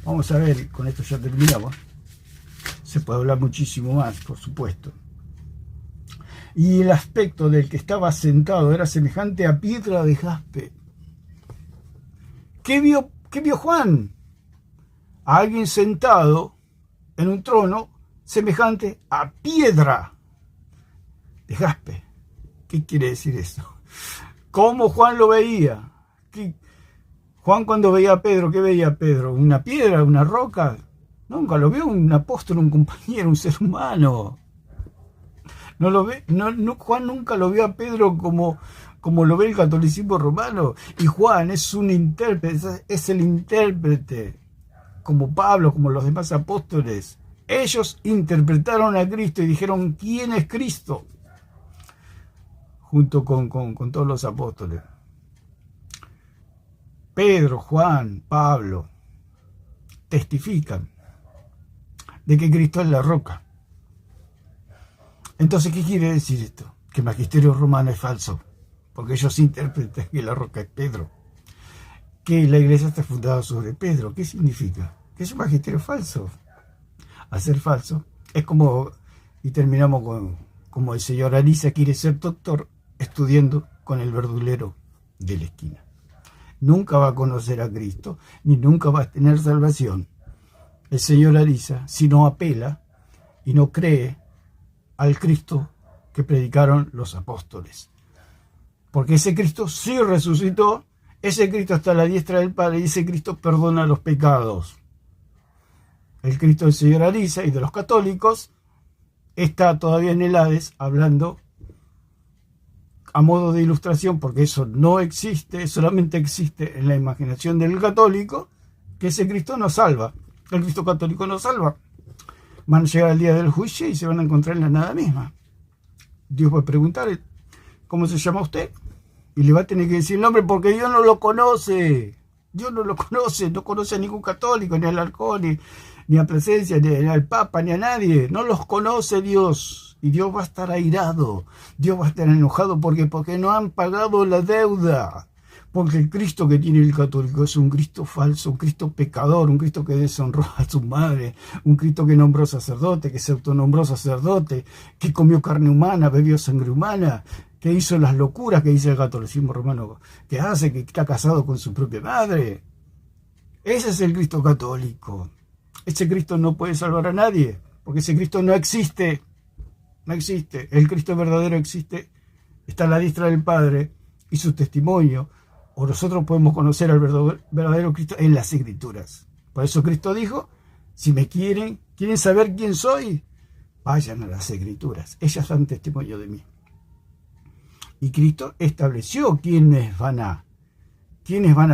Vamos a ver, con esto ya terminamos. Se puede hablar muchísimo más, por supuesto. Y el aspecto del que estaba sentado era semejante a piedra de jaspe. ¿Qué vio Juan? A alguien sentado en un trono semejante a piedra de jaspe. ¿Qué quiere decir eso? ¿Cómo Juan lo veía? Juan cuando veía a Pedro, ¿qué veía Pedro? ¿Una piedra, una roca? Nunca lo vio un apóstol, un compañero, un ser humano. No lo ve, Juan nunca lo vio a Pedro como lo ve el catolicismo romano. Y Juan es un intérprete, es el intérprete, como Pablo, como los demás apóstoles. Ellos interpretaron a Cristo y dijeron, ¿quién es Cristo? Junto con todos los apóstoles. Pedro, Juan, Pablo testifican de que Cristo es la roca. Entonces, ¿qué quiere decir esto? Que el magisterio romano es falso, porque ellos interpretan que la roca es Pedro, que la iglesia está fundada sobre Pedro. ¿Qué significa? Que es un magisterio falso. Al ser falso, es como, y terminamos como el señor Ariza quiere ser doctor estudiando con el verdulero de la esquina. Nunca va a conocer a Cristo, ni nunca va a tener salvación el señor Ariza si no apela y no cree al Cristo que predicaron los apóstoles. Porque ese Cristo sí resucitó, ese Cristo está a la diestra del Padre y ese Cristo perdona los pecados. El Cristo del señor Ariza y de los católicos está todavía en el Hades hablando a modo de ilustración, porque eso no existe, solamente existe en la imaginación del católico, que ese Cristo no salva. El Cristo católico no salva. Van a llegar al día del juicio y se van a encontrar en la nada misma. Dios va a preguntar, ¿cómo se llama usted? Y le va a tener que decir el nombre porque Dios no lo conoce. Dios no lo conoce, no conoce a ningún católico, ni al alcohol, ni a Presencia, ni al Papa, ni a nadie. No los conoce Dios. Y Dios va a estar airado. Dios va a estar enojado porque no han pagado la deuda. Porque el Cristo que tiene el católico es un Cristo falso, un Cristo pecador, un Cristo que deshonró a su madre, un Cristo que nombró sacerdote, que se autonombró sacerdote, que comió carne humana, bebió sangre humana, que hizo las locuras que dice el catolicismo romano, que hace, que está casado con su propia madre. Ese es el Cristo católico. Ese Cristo no puede salvar a nadie, porque ese Cristo no existe. No existe. El Cristo verdadero existe, está a la diestra del Padre y su testimonio. O nosotros podemos conocer al verdadero Cristo en las Escrituras. Por eso Cristo dijo, si me quieren saber quién soy, vayan a las Escrituras. Ellas dan testimonio de mí. Y Cristo estableció quiénes van a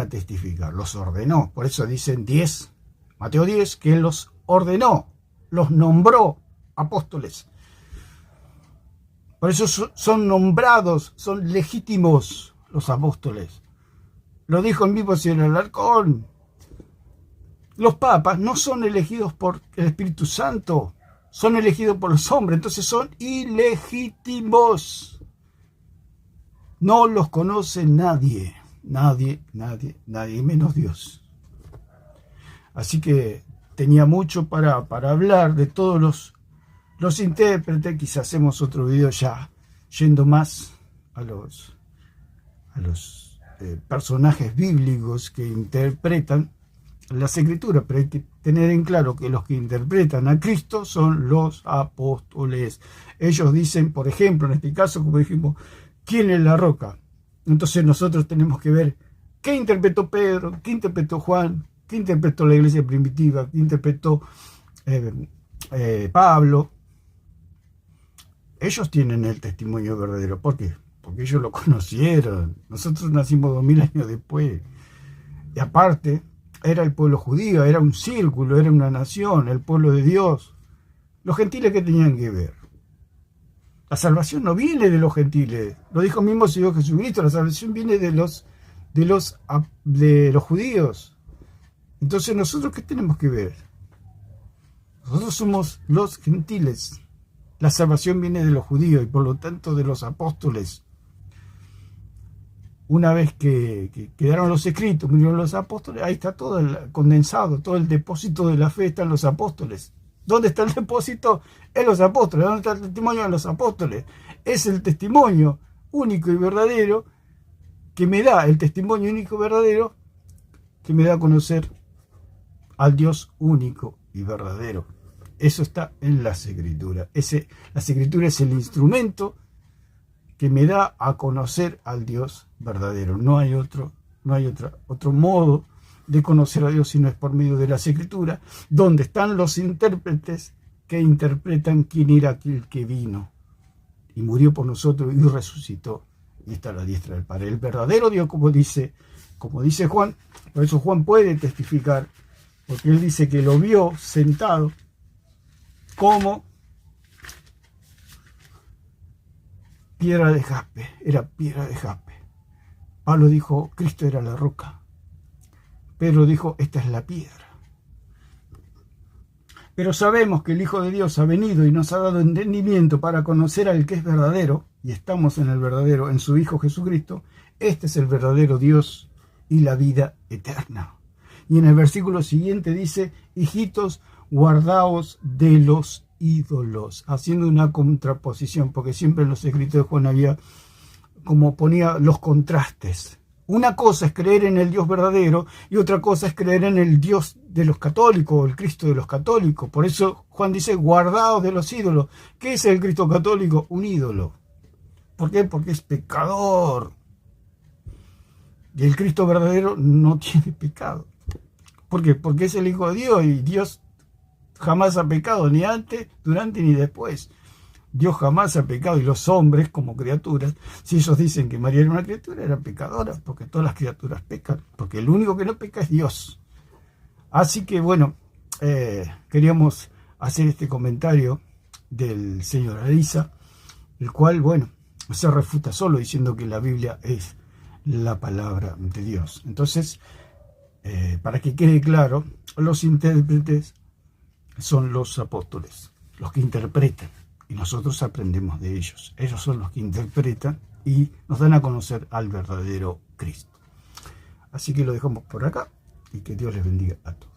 testificar, los ordenó. Por eso dicen 10, Mateo 10, que Él los ordenó, los nombró apóstoles. Por eso son nombrados, son legítimos los apóstoles. Lo dijo el mismo señor Alarcón. Los papas no son elegidos por el Espíritu Santo, son elegidos por los hombres, entonces son ilegítimos. No los conoce nadie, nadie, menos Dios. Así que tenía mucho para hablar de todos los intérpretes. Quizás hacemos otro video ya yendo más a los personajes bíblicos que interpretan las Escrituras, pero hay que tener en claro que los que interpretan a Cristo son los apóstoles. Ellos dicen, por ejemplo, en este caso, como dijimos, ¿quién es la roca? Entonces nosotros tenemos que ver qué interpretó Pedro, qué interpretó Juan, qué interpretó la iglesia primitiva, qué interpretó Pablo. Ellos tienen el testimonio verdadero. ¿Por qué? Porque ellos lo conocieron. Nosotros nacimos 2000 años después. Y aparte, era el pueblo judío, era un círculo, era una nación, el pueblo de Dios. Los gentiles, ¿qué tenían que ver? La salvación no viene de los gentiles. Lo dijo mismo el Señor Jesucristo, la salvación viene de los judíos. Entonces, ¿nosotros qué tenemos que ver? Nosotros somos los gentiles. La salvación viene de los judíos y por lo tanto de los apóstoles. Una vez que quedaron los escritos, murieron los apóstoles, ahí está todo condensado, todo el depósito de la fe está en los apóstoles. ¿Dónde está el depósito? En los apóstoles. ¿Dónde está el testimonio? En los apóstoles. Es el testimonio único y verdadero que me da, el testimonio único y verdadero que me da a conocer al Dios único y verdadero. Eso está en las Escrituras. Las Escrituras es el instrumento que me da a conocer al Dios verdadero. No hay otro modo de conocer a Dios si no es por medio de las Escrituras, donde están los intérpretes que interpretan quién era aquel que vino y murió por nosotros y resucitó y está a la diestra del Padre. El verdadero Dios, como dice Juan, por eso Juan puede testificar, porque él dice que lo vio sentado como piedra de jaspe, era piedra de jaspe. Pablo dijo, Cristo era la roca. Pedro dijo, esta es la piedra. Pero sabemos que el Hijo de Dios ha venido y nos ha dado entendimiento para conocer al que es verdadero, y estamos en el verdadero, en su Hijo Jesucristo. Este es el verdadero Dios y la vida eterna. Y en el versículo siguiente dice, hijitos, guardaos de los ídolos, haciendo una contraposición, porque siempre en los escritos de Juan había, como ponía los contrastes. Una cosa es creer en el Dios verdadero y otra cosa es creer en el Dios de los católicos, o el Cristo de los católicos. Por eso Juan dice, guardaos de los ídolos. ¿Qué es el Cristo católico? Un ídolo. ¿Por qué? Porque es pecador. Y el Cristo verdadero no tiene pecado. ¿Por qué? Porque es el Hijo de Dios y Dios jamás ha pecado, ni antes, durante ni después. Dios jamás ha pecado y los hombres como criaturas, si ellos dicen que María era una criatura, era pecadora, porque todas las criaturas pecan, porque el único que no peca es Dios. Así que bueno, queríamos hacer este comentario del señor Ariza, el cual, bueno, se refuta solo diciendo que la Biblia es la palabra de Dios. Entonces, para que quede claro, los intérpretes son los apóstoles, los que interpretan, y nosotros aprendemos de ellos. Ellos son los que interpretan y nos dan a conocer al verdadero Cristo. Así que lo dejamos por acá y que Dios les bendiga a todos.